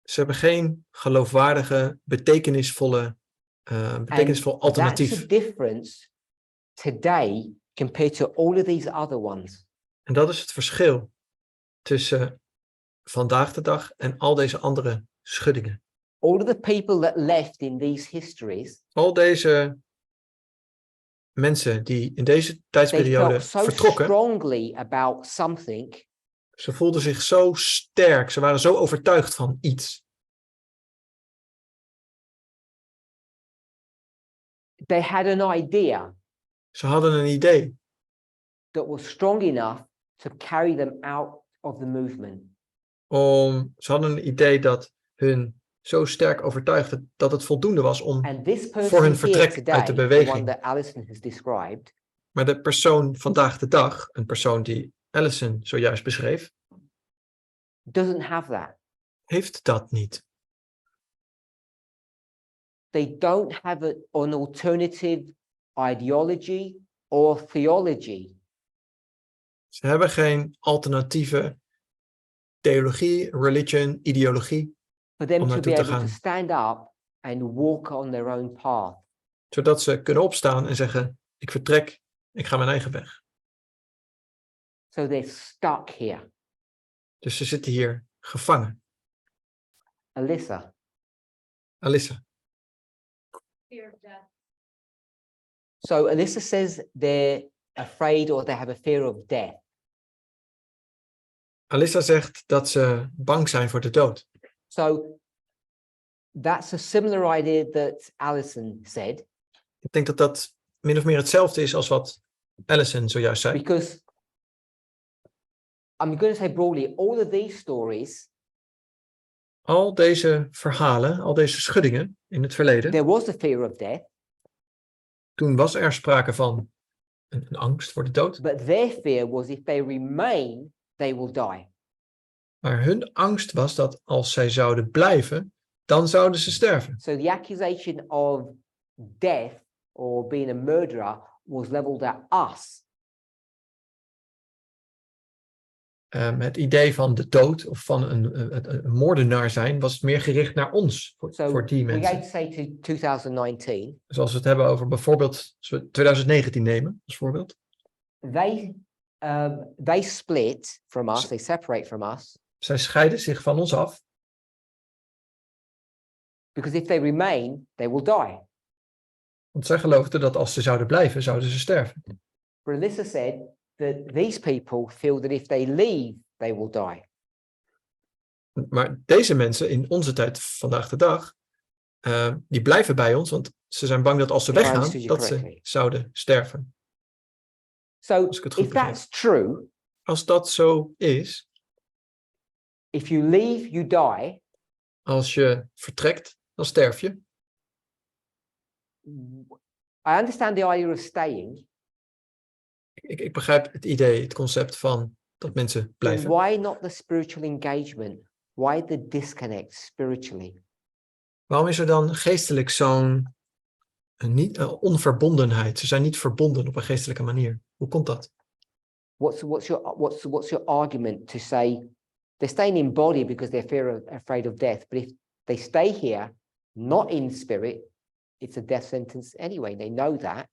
Ze hebben geen geloofwaardige, betekenisvol That's alternatief. the difference today compared to all of these other ones. En dat is het verschil tussen vandaag de dag en al deze andere schuddingen. All of the people that left in these histories, Al deze mensen die in deze they tijdsperiode felt so vertrokken, strongly about something ze voelden zich zo sterk, ze waren zo overtuigd van iets, They had an idea Ze hadden een idee that was strong enough to carry them out of the movement. ze hadden een idee dat hun zo sterk overtuigde dat het voldoende was om And this voor hun person here vertrek today, uit de the one beweging. that Alison has described, Maar de persoon vandaag de dag, een persoon die Allison zojuist beschreef, doesn't have that. heeft dat niet. They don't have an alternative ideology or theology. Ze hebben geen alternatieve theologie, religion, ideologie, For them om to naartoe be te able to gaan. stand up and walk on their own path. Zodat ze kunnen opstaan en zeggen, ik vertrek, ik ga mijn eigen weg. So they're stuck here. Dus ze zitten hier gevangen. Alyssa, Alyssa. Fear of death. so Alyssa says they're afraid or they have a fear of death. Alyssa zegt dat ze bang zijn voor de dood. So that's a similar idea that Alison said, Ik denk dat dat min of meer hetzelfde is als wat Allison zojuist zei. because I'm going to say broadly, all of these stories, Al deze verhalen, al deze schuddingen in het verleden, there was a fear of death, toen was er sprake van een angst voor de dood. but their fear was if they remain, they will die. Maar hun angst was dat als zij zouden blijven, dan zouden ze sterven. So the accusation of death or being a murderer was leveled at us. Het idee van de dood of van een moordenaar zijn was meer gericht naar ons, So voor die we're going mensen. to say to 2019, Dus als we het hebben over bijvoorbeeld, als we 2019 nemen als voorbeeld. they split from us, they separate from us, Zij scheiden zich van ons af, because if they remain, they will die. want zij geloofden dat als ze zouden blijven, zouden ze sterven. But Alyssa said that these people feel that if they leave, they will die. Maar deze mensen in onze tijd, vandaag de dag, die blijven bij ons, want ze zijn bang dat als ze If I weggaan, understood you dat ze correctly. zouden sterven. So Als ik het goed if that's true, Als dat zo is, if you leave, you die. als je vertrekt, dan sterf je. I understand the idea of staying. Ik begrijp het idee, het concept van dat mensen Then blijven. why not the spiritual engagement? Why the disconnect spiritually? Waarom is er dan geestelijk zo'n onverbondenheid? Ze zijn niet verbonden op een geestelijke manier. Hoe komt dat? What's your argument to say they're staying in body because they're afraid of death, but if they stay here, not in spirit, it's a death sentence anyway. They know that.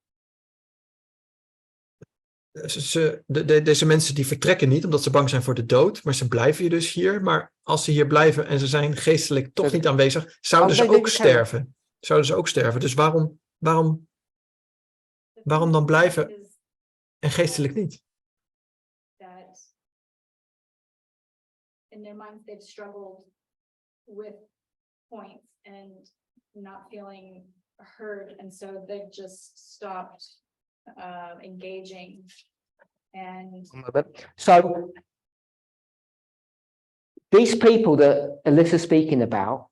Deze mensen die vertrekken niet omdat ze bang zijn voor de dood, maar ze blijven hier dus hier. Maar als ze hier blijven en ze zijn geestelijk toch niet aanwezig, zouden ze ook sterven. Zouden ze ook sterven. Dus waarom dan blijven en geestelijk niet? That in their minds they've struggled with points and not feeling heard, and so they've just stopped engaging. And So these people that Alyssa's speaking about,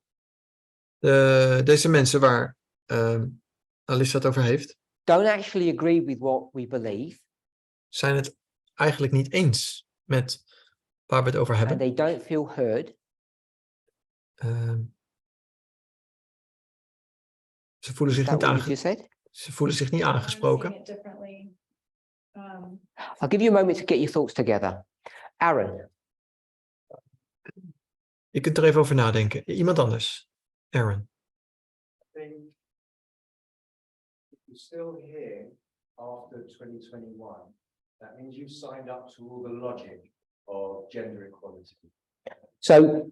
Deze mensen waar Alyssa het over heeft, don't actually agree with what we believe, zijn het eigenlijk niet eens met waar we het over and hebben. they don't feel heard. Ze voelen zich Is that niet what you just said? Ze voelen zich niet I'm aangesproken. seeing it differently. I'll give you a moment to get your thoughts together. Aaron, Je kunt er even over nadenken. Iemand anders. Aaron. think if you're still here after 2021, that means you've signed up to all the logic of gender equality. so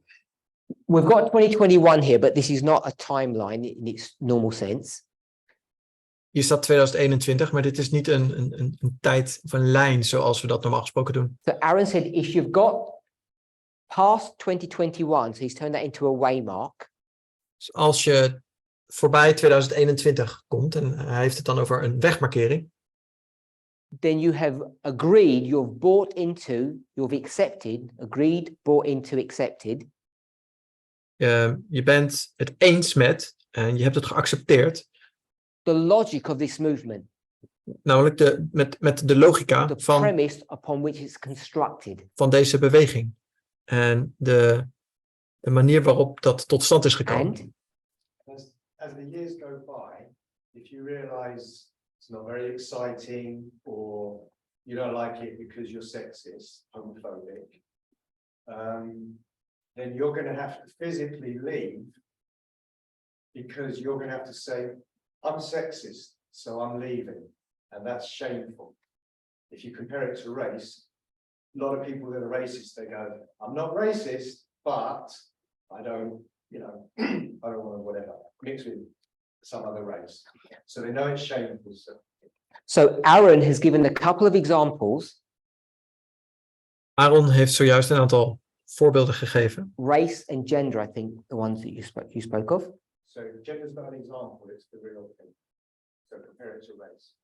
we've got 2021 here, but this is not a timeline in its normal sense. Hier staat 2021, maar dit is niet een tijd of een lijn zoals we dat normaal gesproken doen. So Aaron said, if you've got past 2021, so he's turned that into a waymark. Dus als je voorbij 2021 komt, en hij heeft het dan over een wegmarkering, then you have agreed, you've bought into, you've accepted, agreed, bought into, accepted, je bent het eens met, en je hebt het geaccepteerd, the logic of this movement, namelijk met de logica the van premise upon which it's constructed. deze beweging. En de manier waarop dat tot stand is gekomen. And As the years go by, if you realize it's not very exciting, or you don't like it because you're sexist, homophobic, then you're going to have to physically leave, because you're going to have to say, I'm sexist, so I'm leaving. And that's shameful. If you compare it to race, a lot of people that are racist, they go, I'm not racist, but I don't, I don't want to whatever, mix with some other race. So they know it's shameful. so Aaron has given a couple of examples, Aaron heeft zojuist een aantal voorbeelden gegeven. race and gender, I think, the ones that you spoke of. So gender's not an example, it's the real thing. So compare it to race.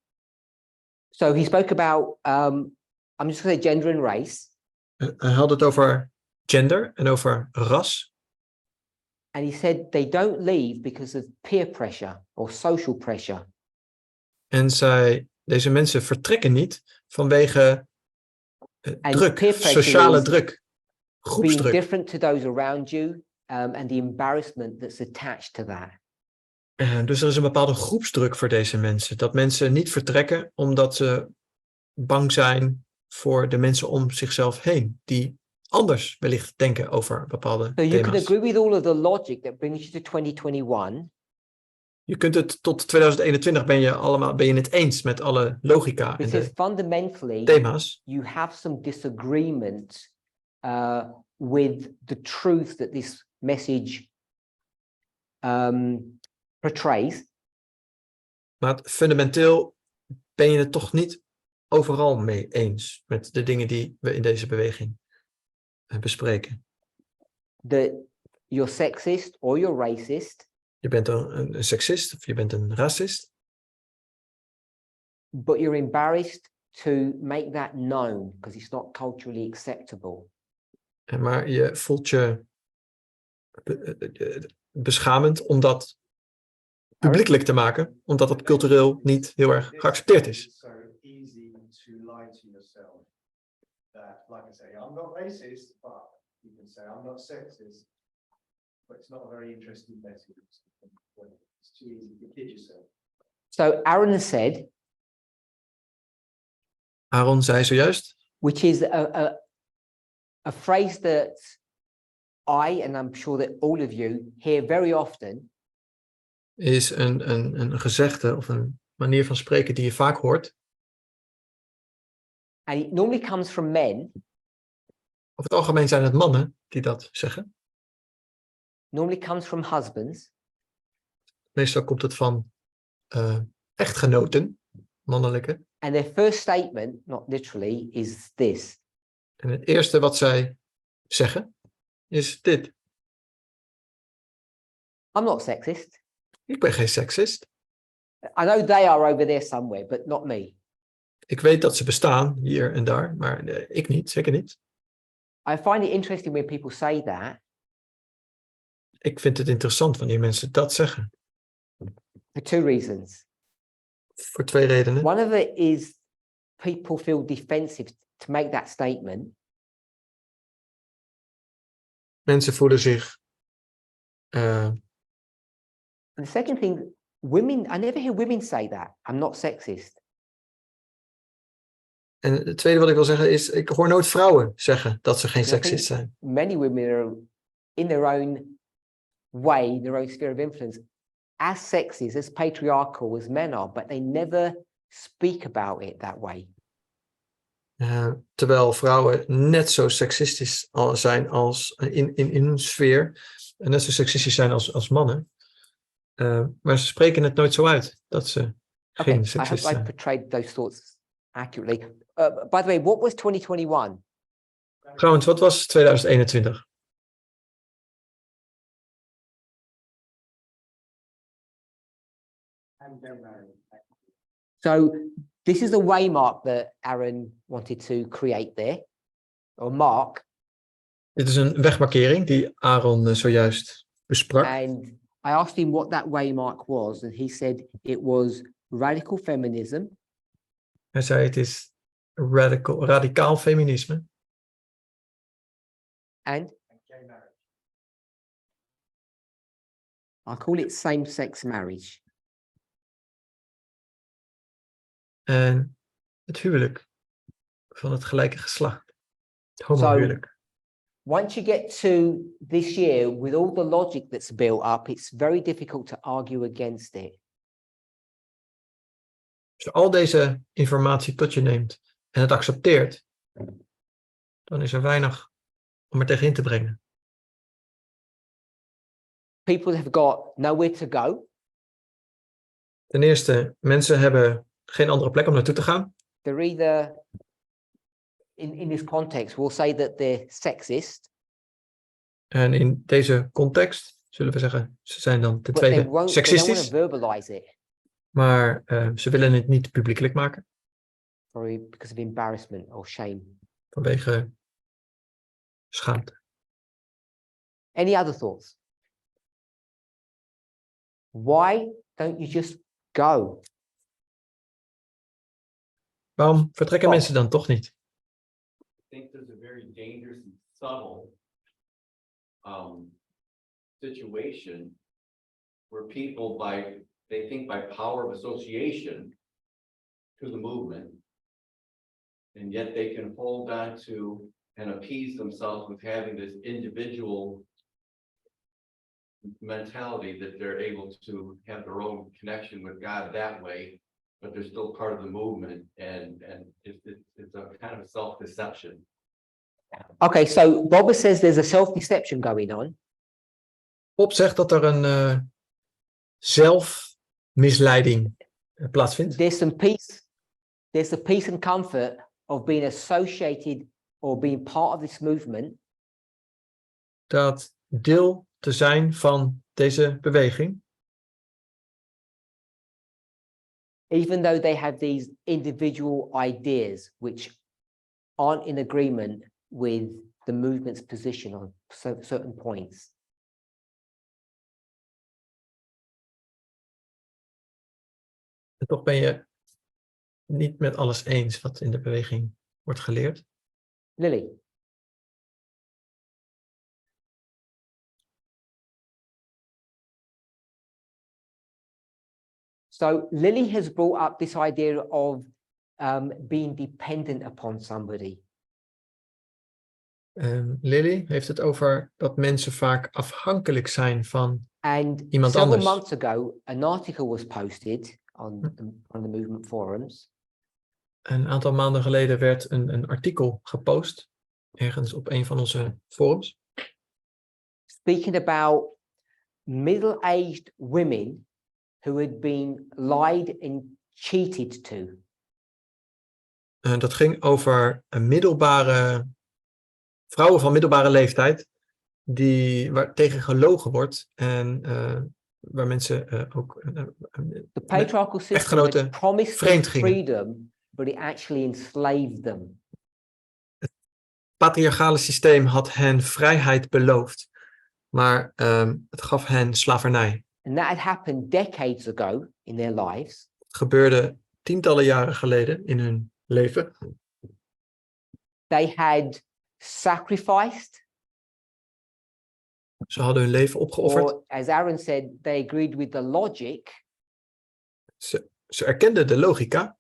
So he spoke about, I'm just going to say gender and race. Hij had het over gender en over ras. And he said they don't leave because of peer pressure or social pressure. En deze mensen vertrekken niet vanwege druk, peer pressure sociale is druk, Being groepsdruk. different to those around you, and the embarrassment that's attached to that. Dus er is een bepaalde groepsdruk voor deze mensen. Dat mensen niet vertrekken omdat ze bang zijn voor de mensen om zichzelf heen. Die anders wellicht denken over bepaalde So you can thema's. agree with all of the logic that brings you to 2021. Je kunt het tot 2021 ben je het eens met alle logica en Because de fundamentally, thema's. you have some disagreement with the truth that this message portrays. Maar fundamenteel ben je het toch niet overal mee eens met de dingen die we in deze beweging bespreken. That you're sexist or you're racist, Je bent een seksist of je bent een racist. but you're embarrassed to make that known because it's not culturally acceptable. Maar je voelt je beschamend om dat publiekelijk te maken, omdat het cultureel niet heel erg geaccepteerd is. It's so easy to lie to yourself that, like I say, I'm not racist, but you can say I'm not sexist, but it's not a very interesting message. It's too easy to kid yourself. So Aaron said, Aaron zei zojuist, which is a phrase that I, and I'm sure that all of you, hear very often. is een gezegde of een manier van spreken die je vaak hoort. And it normally comes from men, Over het algemeen zijn het mannen die dat zeggen. normally comes from husbands, Meestal komt het van echtgenoten, mannelijke. and their first statement, not literally, is this: En het eerste wat zij zeggen is dit. I'm not sexist. Ik ben geen seksist. I know they are over there somewhere, but not me. Ik weet dat ze bestaan hier en daar, maar ik niet, zeker niet. I find it interesting when people say that Ik vind het interessant wanneer mensen dat zeggen. for two reasons. Voor twee redenen. One of it is people feel defensive to make that statement. Mensen voelen zich And the second thing, women, I never hear women say that. I'm not sexist. En het tweede wat ik wil zeggen is, ik hoor nooit vrouwen zeggen dat ze geen And I think seksist zijn. Many women are in their own way, their own sphere of influence, as sexist, as patriarchal as men are, but they never speak about it that way. Terwijl vrouwen net zo seksistisch zijn als in hun sfeer. En net zo seksistisch zijn als mannen. Maar ze spreken het nooit zo uit dat ze Okay, geen I seksist hope I zijn. portrayed those thoughts accurately. By the way, what was 2021? Trouwens, wat was 2021? So this is the waymark that Aaron wanted to create there, or mark. Dit is een wegmarkering die Aaron zojuist besprak. And I asked him what that waymark was, and he said it was radical feminism. Hij zei het is radicaal feminisme. And I call it same-sex marriage. En het huwelijk van het gelijke geslacht. Het homohuwelijk. Once you get to this year, with all the logic that's built up, it's very difficult to argue against it. Als je al deze informatie tot je neemt en het accepteert, dan is er weinig om er tegenin te brengen. People have got nowhere to go. Ten eerste, mensen hebben geen andere plek om naartoe te gaan. They're either, in this context, we'll say that they're sexist. En in deze context zullen we zeggen, ze zijn dan ten But they tweede don't want seksistisch, to verbalize it maar ze willen het niet publiekelijk maken because of embarrassment or shame. vanwege schaamte. Any other thoughts? Why don't you just go? Waarom vertrekken Oh. mensen dan toch niet? I think there's a very dangerous and subtle situation where people they think by power of association to the movement, and yet they can hold on to and appease themselves with having this individual mentality that they're able to have their own connection with God that way, but they're still part of the movement, and it's a kind of a self-deception. Okay, so Robert says there's a self-deception going on. Bob zegt dat er een zelfmisleiding plaatsvindt. There's the peace and comfort of being associated or being part of this movement. Dat deel te zijn van deze beweging, Even though they have these individual ideas which aren't in agreement with the movement's position on certain points. en toch ben je niet met alles eens wat in de beweging wordt geleerd. Lily. So Lily has brought up this idea of being dependent upon somebody. Lily heeft het over dat mensen vaak afhankelijk zijn van And iemand several anders. months ago, an article was posted on the movement forums. Een aantal maanden geleden werd een artikel gepost, ergens op een van onze forums, Speaking about middle-aged women who had been lied and cheated to. dat ging over vrouwen van middelbare leeftijd, waar tegen gelogen wordt en waar mensen ook The patriarchal system echtgenoten had promised them vreemd gingen. freedom, but it actually enslaved them. Het patriarchale systeem had hen vrijheid beloofd, maar het gaf hen slavernij. And that had happened decades ago in their lives. Het gebeurde tientallen jaren geleden in hun leven. They had sacrificed, Ze hadden hun leven opgeofferd. or as Aaron said, they agreed with the logic, Ze erkenden de logica.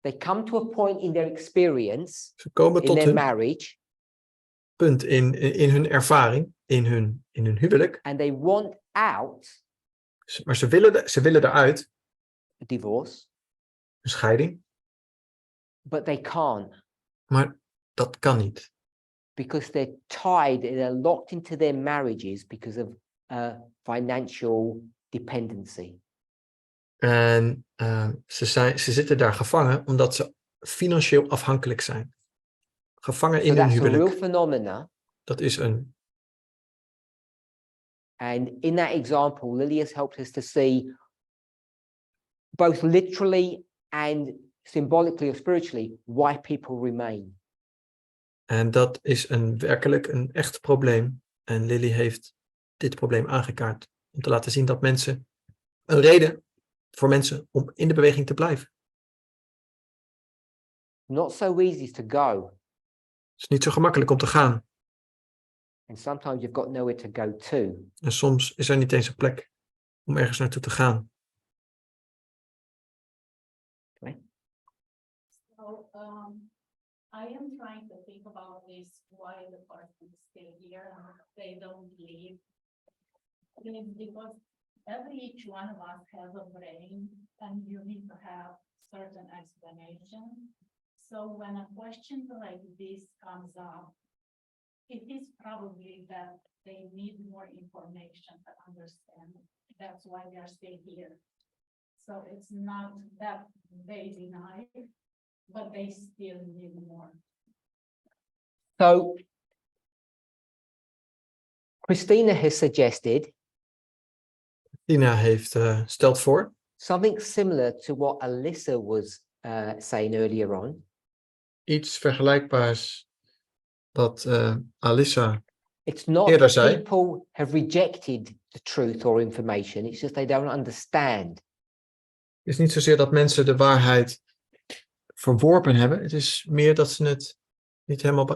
they come to a point in their experience, Ze komen in tot their hun marriage, punt in hun ervaring, in hun huwelijk. and they want out Maar ze willen eruit, a divorce, een scheiding. but they can't Maar dat kan niet. because they're tied, they're locked into their marriages because of financial dependency. En ze zitten daar gevangen omdat ze financieel afhankelijk zijn. Gevangen So in hun that's a real huwelijk. phenomena. Dat is een And in that example, Lily has helped us to see both literally and symbolically or spiritually why people remain. En dat is werkelijk een echt probleem. En Lily heeft dit probleem aangekaart om te laten zien dat mensen een reden voor mensen om in de beweging te blijven. Not so easy to go. Het is niet zo gemakkelijk om te gaan. And sometimes you've got nowhere to go to. En soms is er niet eens een plek om ergens naartoe te gaan. So, I am trying to think about this, why the person stay here and they don't leave. It is because each one of us has a brain and you need to have certain explanation. So when a question like this comes up, it is probably that they need more information to understand. That's why they are staying here. So it's not that they deny it, but they still need more. So Christina has suggested Tina stelt voor something similar to what Alyssa was saying earlier on. iets vergelijkbaars wat Alyssa It's not eerder that zei. people have rejected the truth or information. It's just they don't understand. Het is niet zozeer dat mensen de waarheid verworpen hebben. Het is meer dat ze het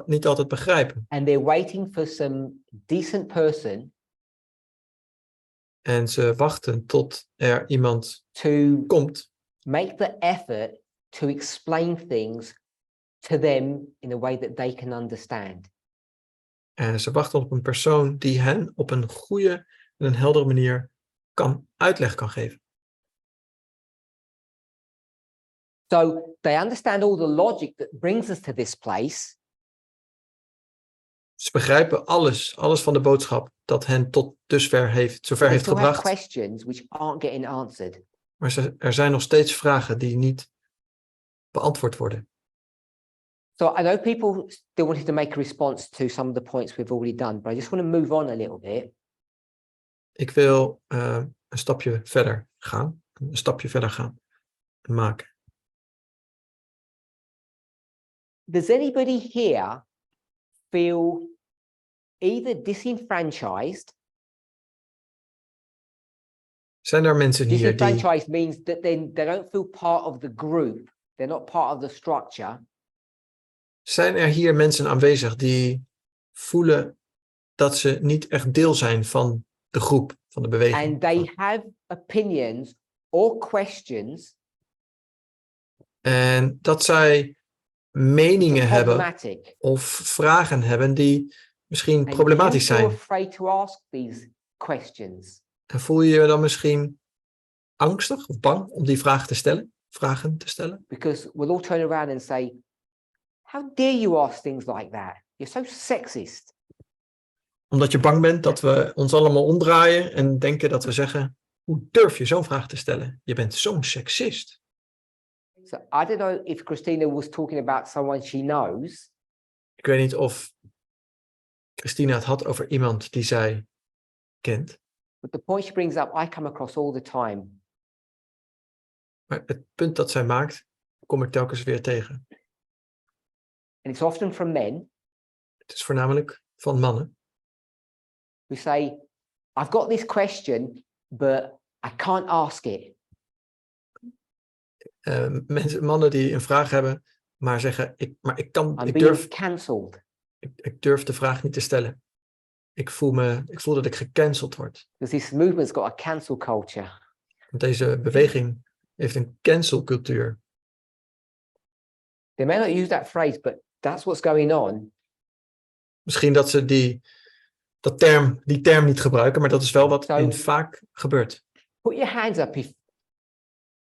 niet altijd begrijpen. And they're waiting for some decent person En ze wachten tot er iemand to komt make the effort to explain things to them in a way that they can understand. en ze wachten op een persoon die hen op een goede en een heldere manier uitleg kan geven. So they understand all the logic that brings us to this place. Ze begrijpen alles van de boodschap dat hen tot zover They heeft still have gebracht. questions which aren't getting answered. Maar er zijn nog steeds vragen die niet beantwoord worden. So I know people still wanted to make a response to some of the points we've already done, but I just want to move on a little bit. Ik wil een stapje verder gaan. En maken. Does anybody here feel either disenfranchised? Zijn er mensen hier die... Disenfranchised means that they don't feel part of the group. They're not part of the structure. Zijn er hier mensen aanwezig die voelen dat ze niet echt deel zijn van de groep, van de beweging? And they have opinions or questions. En dat zij meningen hebben Problematic. of vragen hebben die misschien And problematisch you feel zijn. afraid to ask these questions. En voel je je dan misschien angstig of bang om die vragen te stellen? Because we'll all turn around and say, how dare you ask things like that? You're so sexist. Omdat je bang bent dat we ons allemaal omdraaien en denken dat we zeggen, hoe durf je zo'n vraag te stellen? Je bent zo'n seksist. So I don't know if Christina was talking about someone she knows. Ik weet niet of Christina het had over iemand die zij kent. But the point she brings up, I come across all the time. Maar het punt dat zij maakt, kom ik telkens weer tegen. And it's often from men Het is voornamelijk van mannen. who say, I've got this question, but I can't ask it. Mannen die een vraag hebben, maar zeggen, ik I'm durf being cancelled. ik durf de vraag niet te stellen. Ik voel dat ik gecanceld word. Because this movement's got a cancel culture. Want deze beweging heeft een cancelcultuur. They may not use that phrase, but that's what's going on. Misschien dat ze die term niet gebruiken, maar dat is wel wat vaak gebeurt. Put your hands up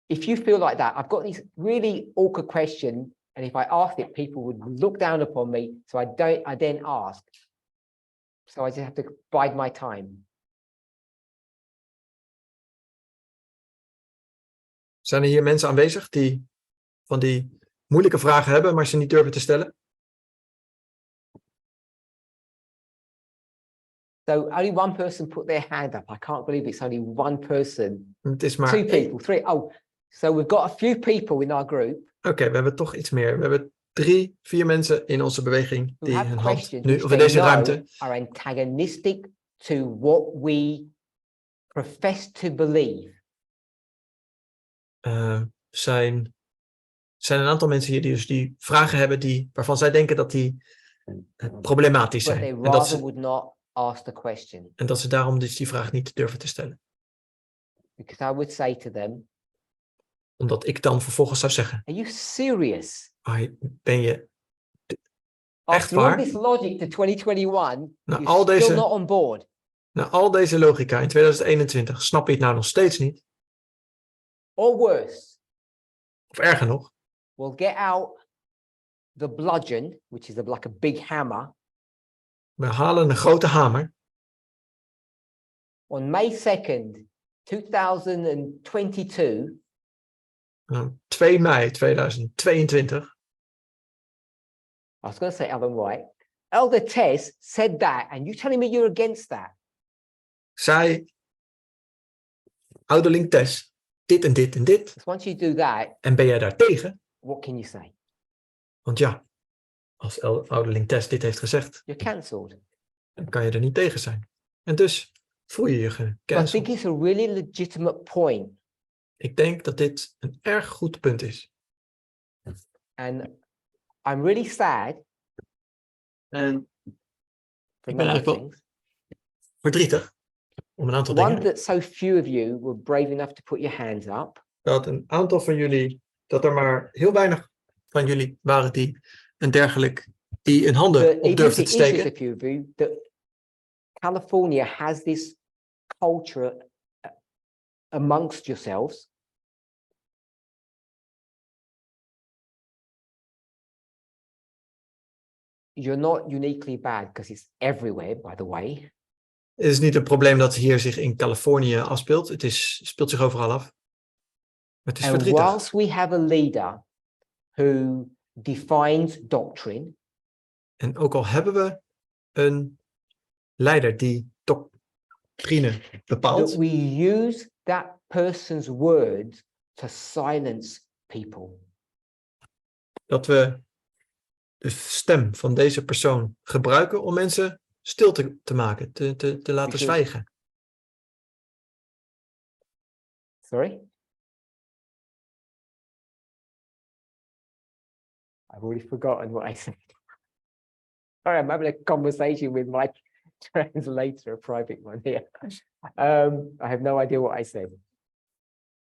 if you feel like that. I've got this really awkward question, and if I asked it, people would look down upon me. So I then ask. So I just have to bide my time. Zijn er hier mensen aanwezig die van die moeilijke vragen hebben, maar ze niet durven te stellen? So only one person put their hand up. I can't believe it's only one person. Het is maar 2 people, 3. Oh, so we've got a few people in our group Oké, we hebben toch iets meer. We hebben 3, 4 mensen in onze beweging who die have hun hand questions nu, which of in they deze ruimte, know are antagonistic to what we profess to believe. zijn een aantal mensen hier die dus die vragen hebben waarvan zij denken dat die problematisch But zijn. they En rather would not ask the question. dat ze daarom dus die vraag niet durven te stellen. Because I would say to them, Omdat ik dan vervolgens zou zeggen, are you serious? ben je echt After all waar? this logic to 2021, Nou, you're still not on board. Na al deze logica in 2021, snap je het nou nog steeds niet? Or worse, Of erger nog, we'll get out the bludgeon, which is like a big hammer. we halen een grote hamer. On May 2nd, 2022, 2 mei 2022. I was going to say Ellen White. Elder Tess said that, and you telling me you're against that? Zei ouderling Tess, dit en dit en dit. Because once you do that, En ben jij daar tegen? what can you say? Want ja, als ouderling Tess dit heeft gezegd, You're cancelled. dan kan je er niet tegen zijn. En dus voel je je But I think gecanceld. it's a really legitimate point. Ik denk dat dit een erg goed punt is. And I'm really sad En for ik a ben number of eigenlijk wel things. verdrietig om een aantal One, dingen. that so few of you were brave enough to put your hands up. Dat een aantal van jullie, dat er maar heel weinig van jullie waren die hun handen That op even if durfden it te is just steken. a few of you, that California has this culture amongst yourselves. You're not uniquely bad because it's everywhere, by the way. Het is niet een probleem dat hier zich in Californië afspeelt. Speelt zich overal af. Maar het is And verdrietig. whilst we have a leader who defines doctrine, En ook al hebben we een leider die doctrine that bepaalt, we use that person's words to silence people. dat we de stem van deze persoon gebruiken om mensen stil te maken, te laten zwijgen. Sorry? I've already forgotten what I said. Sorry, I'm having a conversation with my translator, a private one here. I have no idea what I said.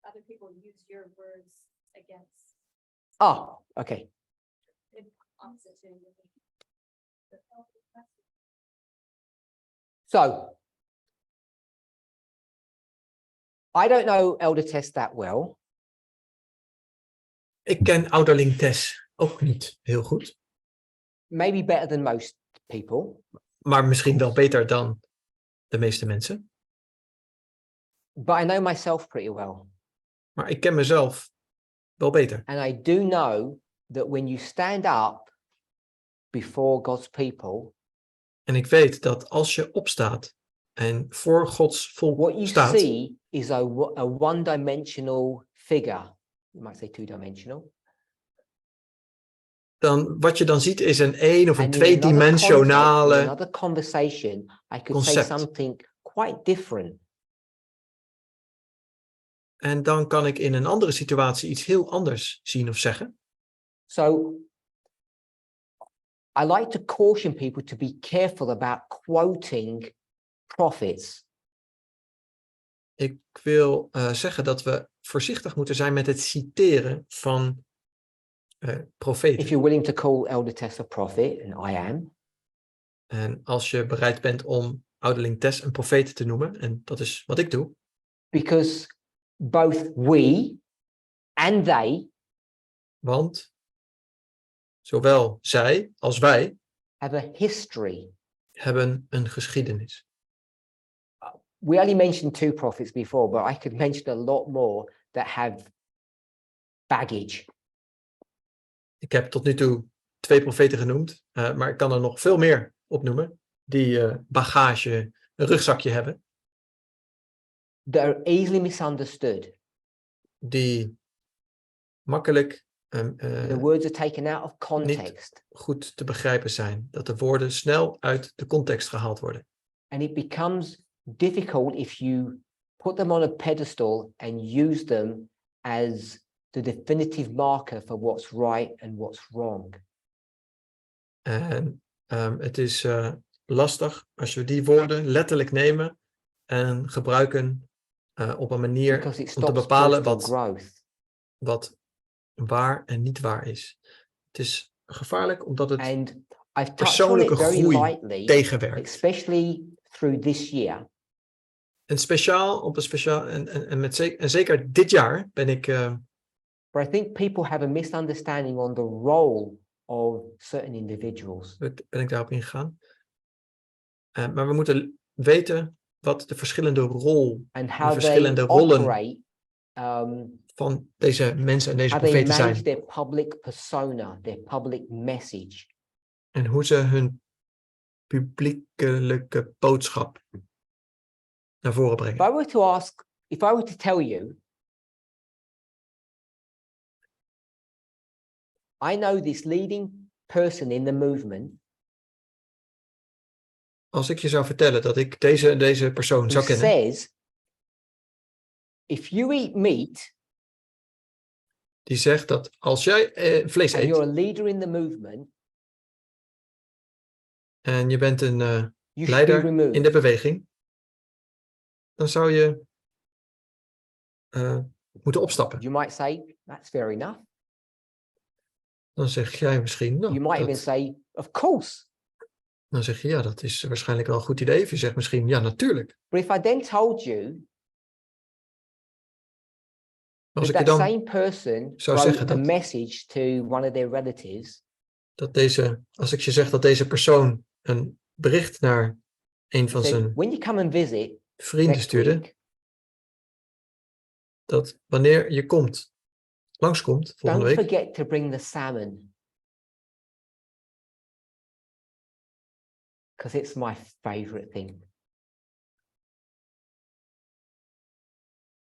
Other people use your words against Oh, okay. opposite to you. So, I don't know Elder Tess that well. Ik ken ouderling Tess ook niet heel goed. Maybe better than most people. Maar misschien wel beter dan de meeste mensen. But I know myself pretty well. Maar ik ken mezelf wel beter. And I do know that when you stand up before God's people, En ik weet dat als je opstaat en voor Gods what volk you staat, see is a one-dimensional figure. You might say two-dimensional. dan wat je dan ziet is een 1 of een And in another tweedimensionale context, in another conversation, I could say concept. something quite different. En dan kan ik in een andere situatie iets heel anders zien of zeggen. So I like to caution people to be careful about quoting prophets. Ik wil zeggen dat we voorzichtig moeten zijn met het citeren van profeten. If you're willing to call Elder Tess a prophet, and I am, En als je bereid bent om ouderling Tess een profeet te noemen, en dat is wat ik doe, because both we and they want zowel zij als wij have a history. hebben een geschiedenis. We only mentioned 2 prophets before, but I could mention a lot more that have baggage. Ik heb tot nu toe 2 profeten genoemd, maar ik kan er nog veel meer opnoemen die bagage een rugzakje hebben that are easily misunderstood. die makkelijk The words are taken out of context. goed te begrijpen zijn. Dat de woorden snel uit de context gehaald worden. And it becomes difficult if you put them on a pedestal and use them as the definitive marker for what's right and what's wrong. En het is lastig als we die woorden letterlijk nemen en gebruiken op een manier Because it om te stops bepalen personal growth. wat waar en niet waar is. Het is gevaarlijk omdat het And I've touched on it persoonlijke very groei lightly, tegenwerkt. especially through this year. En zeker dit jaar ben ik But I think people have a misunderstanding on the role of certain individuals. ben ik daarop ingegaan. Maar we moeten weten wat de verschillende And de how they verschillende rollen operate, van deze mensen en deze how they profeten manage zijn. their public persona, their public message. En hoe ze hun publiekelijke boodschap naar voren brengen. If I were to tell you, I know this leading person in the movement Als ik je zou vertellen dat ik deze persoon who zou kennen, says, if you eat meat die zegt dat als jij vlees and you're eet a leader in the movement, en je bent een you should be leider removed. in de beweging, dan zou je moeten opstappen. You might say, that's fair enough. Dan zeg jij misschien, nou, You might even say, of course. dan zeg je, ja, dat is waarschijnlijk wel een goed idee. Of je zegt misschien, ja, natuurlijk. But if I then told you Als that ik je that dan same person zou wrote zeggen a dat- message to one of their relatives, als ik je zeg dat deze persoon een bericht naar een van said, zijn when you come and visit vrienden next stuurde, week, dat wanneer je langskomt volgende don't week, forget to bring the salmon. Because it's my favorite thing.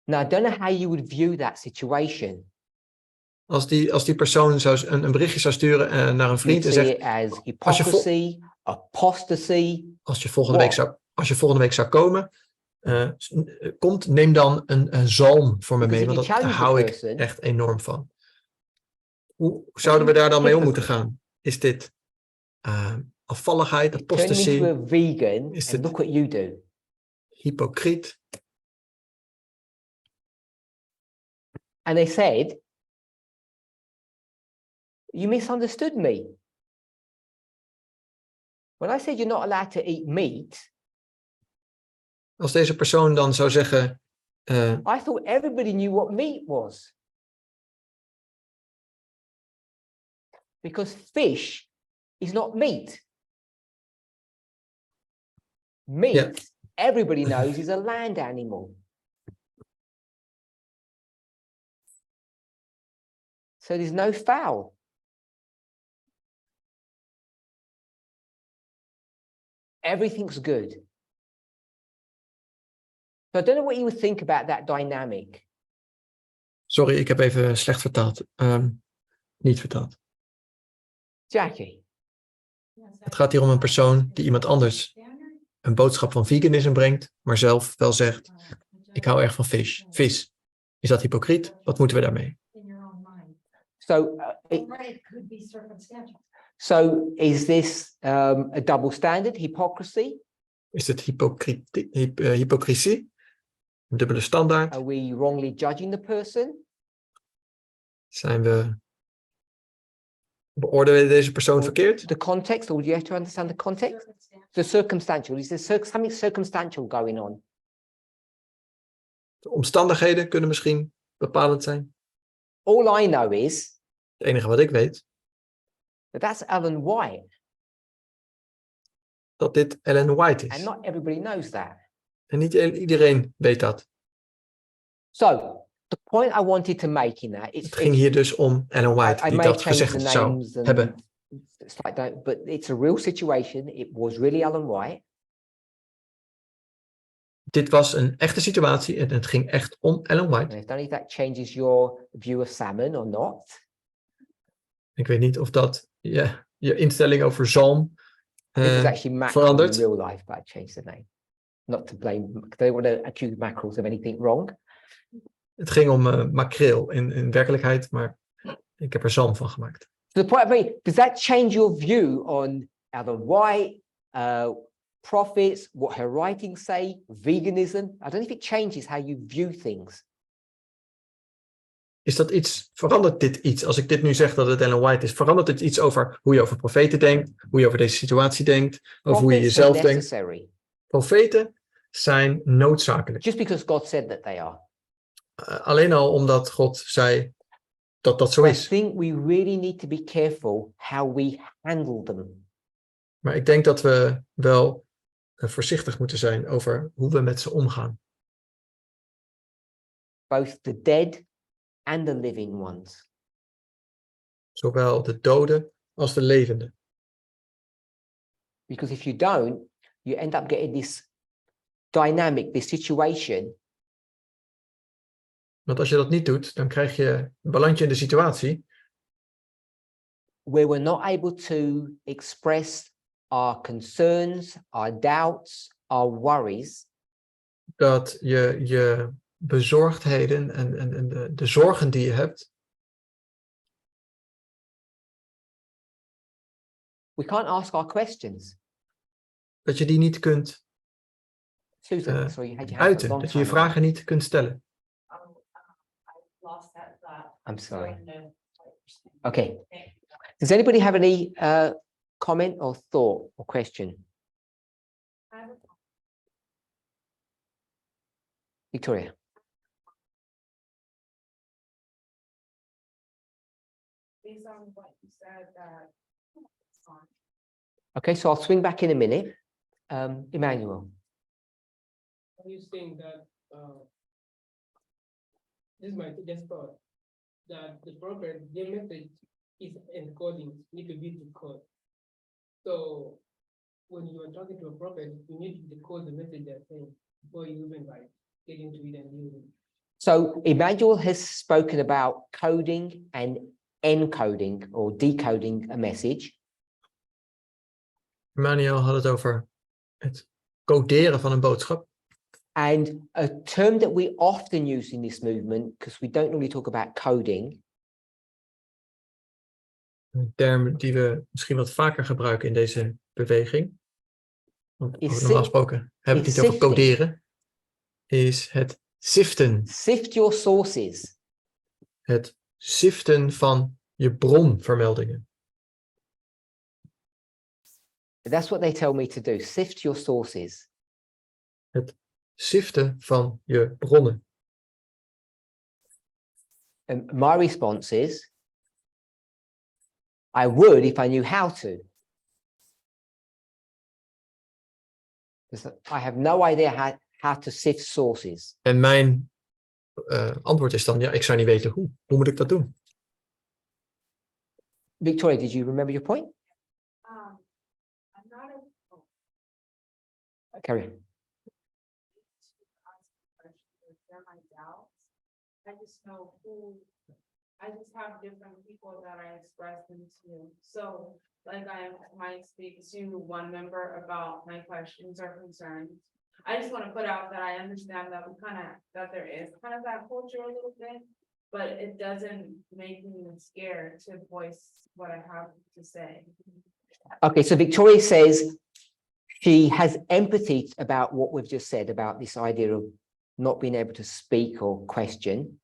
Now, I don't know how you would view that situation. als die persoon een berichtje zou sturen naar een Do you vriend en see zegt, it as hypocrisy, apostasy? als je volgende week zou komen, neem dan een zalm voor me Because mee, if want you daar challenge hou the ik person, echt enorm van. Hoe zouden we daar dan mee om moeten gaan? Is dit afvalligheid, turn him into apostasy, a vegan Is and it- look what you do. hypocriet? And they said, you misunderstood me. When I said you're not allowed to eat meat, Als deze persoon dan zou zeggen, I thought everybody knew what meat was. Because fish is not meat. Meat, everybody knows, is a land animal. So there's no fowl. Everything's good. So I don't know what you would think about that dynamic. sorry, ik heb even slecht vertaald. Niet vertaald. Jackie, Het gaat hier om een persoon die iemand anders een boodschap van veganisme brengt, maar zelf wel zegt, ik hou erg van vis. Is dat hypocriet? Wat moeten we daarmee? so so is this a double standard, hypocrisy? Is het hypocrisie? Een dubbele standaard? Are we wrongly judging the person? Beoordelen we deze persoon verkeerd? The context, or do you have to understand the context? The circumstantial. Is there something circumstantial going on? De omstandigheden kunnen misschien bepalend zijn. All I know is Het enige wat ik weet, that's Ellen White, dat dit Ellen White and is. not everybody knows that. En niet iedereen weet dat. So the point I wanted to make in that Het ging hier dus om Ellen White, I die may dat change the gezegd zou names and hebben. it's like that, but it's a real situation. It was really Ellen White. dit was een echte situatie en het ging echt om Ellen White. And I don't know if that changes your view of salmon or not. Ik weet niet of dat je instelling over zalm I think it was actually mackerel in verandert. real life, but I changed the name. Not to blame, because I don't want to accuse mackerels of anything wrong. Het ging om makreel in werkelijkheid, maar ik heb er zalm van gemaakt. So the point of view, does that change your view on Ellen White, prophets, what her writings say, veganism? I don't know if it changes how you view things. Is dat iets, verandert dit iets? Als ik dit nu zeg dat het Ellen White is, verandert het iets over hoe je over profeten denkt, hoe je over deze situatie denkt, over hoe je Prophets are jezelf denkt? necessary, Profeten zijn noodzakelijk. just because God said that they are. Alleen al omdat God zei dat dat zo I is. think we really need to be careful how we handle them. Maar ik denk dat we wel voorzichtig moeten zijn over hoe we met ze omgaan. Both the dead and the living ones. Zowel de doden als de levenden. Because if you don't, you end up getting this dynamic, this situation Want als je dat niet doet, dan krijg je een balansje in de situatie where we're not able to express our concerns, our doubts, our worries, dat je bezorgdheden en de zorgen die je hebt, we can't ask our questions. dat je die niet kunt Susan, sorry, you had your hand up a uiten, long dat je je time ago. vragen niet kunt stellen. Lost that thought. I'm sorry. No. Okay. Does anybody have any comment or thought or question? Victoria. Based on what you said, Okay, so I'll swing back in a minute. Emmanuel. Are you saying that, this is my just thought, that the prophet, their message is encoding, need to be decoded. So when you are talking to a prophet, you need to decode the message they're saying before you even like get into it and use it. So Emmanuel has spoken about coding and encoding or decoding a message. Emmanuel had het over het coderen van een boodschap. And a term that we often use in this movement, because we don't normally talk about coding, Een term die we misschien wat vaker gebruiken in deze beweging. Want Is normaal gesproken hebben we het niet over sifting. coderen. Is het siften. sift your sources. Het siften van je bronvermeldingen. That's what they tell me to do. Sift your sources. Het siften van je bronnen. And my response is, I would if I knew how to. Because I have no idea how to sift sources. En mijn antwoord is dan, ja, ik zou niet weten hoe. Hoe moet ik dat doen? Victoria, did you remember your point? I'm not Carry on. my doubts. I just know I just have different people that I express them to. So like I might speak to one member about my questions or concerns. I just want to put out that I understand that that there is kind of that culture a little bit, but it doesn't make me scared to voice what I have to say. Okay, so Victoria says she has empathy about what we've just said about this idea of not being able to speak or question.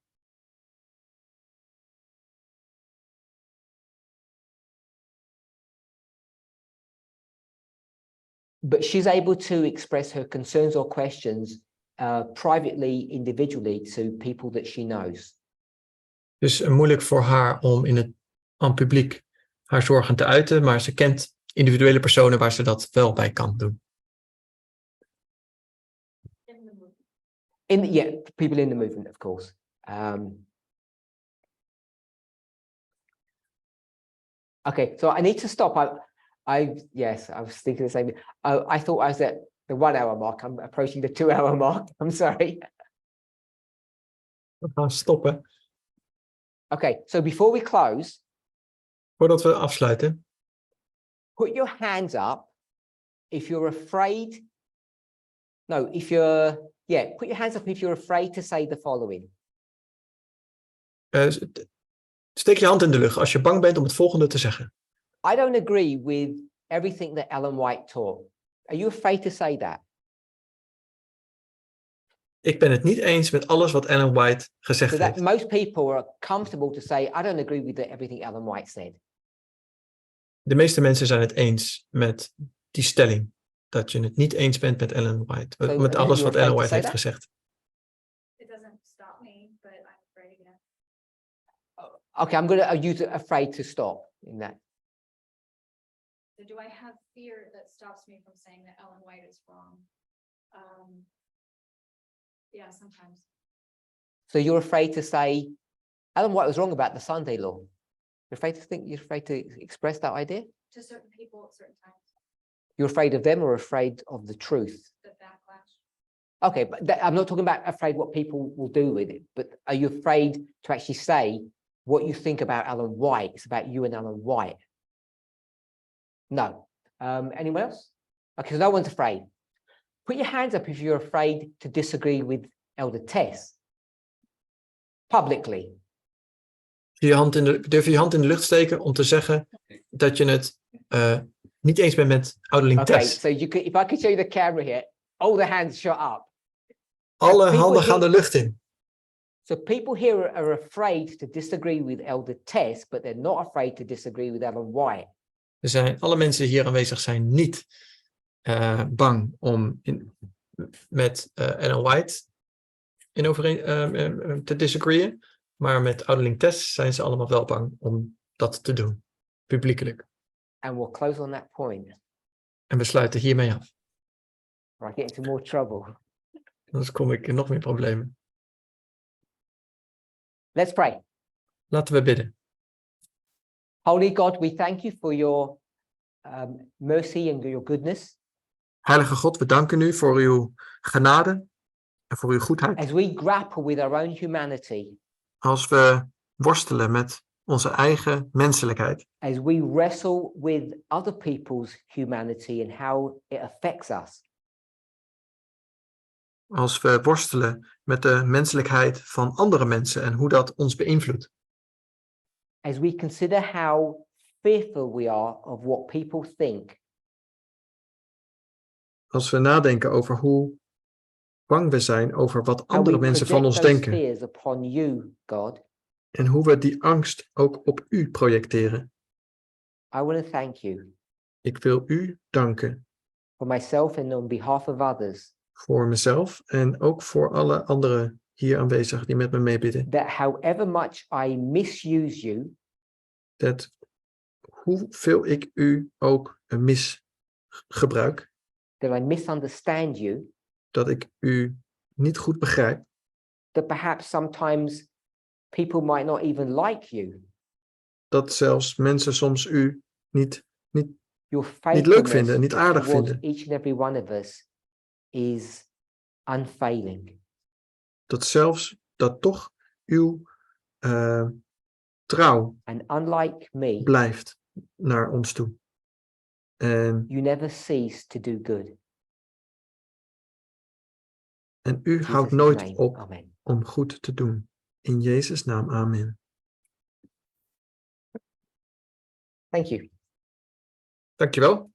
But she's able to express her concerns or questions privately, individually to people that she knows. Dus moeilijk voor haar om aan publiek haar zorgen te uiten, maar ze kent individuele personen waar ze dat wel bij kan doen. Yeah, people in the movement, of course. Okay, so I need to stop. Yes, I was thinking the same. I thought I was at the 1 hour mark. I'm approaching the 2 hour mark. I'm sorry. We gaan stoppen. Okay, so before we close, Voordat we afsluiten, put your hands up if you're afraid. No, if you're, yeah, put your hands up if you're afraid to say the following. Steek je hand in de lucht als je bang bent om het volgende te zeggen. I don't agree with everything that Ellen White taught. Are you afraid to say that? Ik ben het niet eens met alles wat Ellen White gezegd So that heeft. most people are comfortable to say, I don't agree with everything Ellen White said. De meeste mensen zijn het eens met die stelling. Dat je het niet eens bent met Ellen White. So, Met alles you're wat Ellen afraid to White say heeft that? gezegd. It doesn't stop me, but I'm afraid again. Okay, I'm going to use afraid to stop in that. So do I have fear that stops me from saying that Ellen White is wrong? Yeah, sometimes. So you're afraid to say, Ellen White was wrong about the Sunday law. You're afraid to express that idea? To certain people at certain times, You're afraid of them or afraid of the truth? the backlash. Okay, but I'm not talking about afraid what people will do with it, but are you afraid to actually say what you think about Ellen White? It's about you and Ellen White. No. Anyone else? Okay, so no one's afraid. Put your hands up if you're afraid to disagree with Elder Tess. Publicly. Durf je hand in de lucht steken om te zeggen dat je het niet eens bent met ouderling Okay, Tess. so you could, if I could show you the camera here, all the hands shot up. Alle people handen here- gaan de lucht in. So people here are afraid to disagree with Elder Tess, but they're not afraid to disagree with Ellen White. Alle mensen hier aanwezig zijn niet bang om met Ellen White te disagreeën. Maar met ouderling Tess zijn ze allemaal wel bang om dat te doen. Publiekelijk. And we'll close on that point, En we sluiten hiermee af. or I get into more trouble. Anders kom ik in nog meer problemen. Let's pray. Laten we bidden. Holy God, we thank you for your mercy and your goodness. Heilige God, we danken u voor uw genade en voor uw goedheid. As we grapple with our own humanity, Als we worstelen met onze eigen menselijkheid. as we wrestle with other people's humanity and how it affects us, Als we worstelen met de menselijkheid van andere mensen en hoe dat ons beïnvloedt. as we consider how fearful we are of what people think, Als we nadenken over hoe bang we zijn over wat how andere we mensen van project ons those denken. fears upon you, God, En hoe we die angst ook op u projecteren. I want to thank you Ik wil u danken for myself and on behalf of others, voor mezelf en ook voor alle anderen hier aanwezig die met me meebidden. that however much I misuse you, Dat hoeveel ik u ook misgebruik, that I misunderstand you, dat ik u niet goed begrijp, that perhaps sometimes people might not even like you. dat zelfs mensen soms u niet Your leuk vinden, faithfulness niet aardig towards vinden. each and every one of us is unfailing. Dat zelfs dat toch uw trouw And unlike me, blijft naar ons toe. En you never cease to do good. u In houdt Jesus' nooit name, op amen. om goed te doen. In Jezus' naam, amen. Thank you. Dankjewel.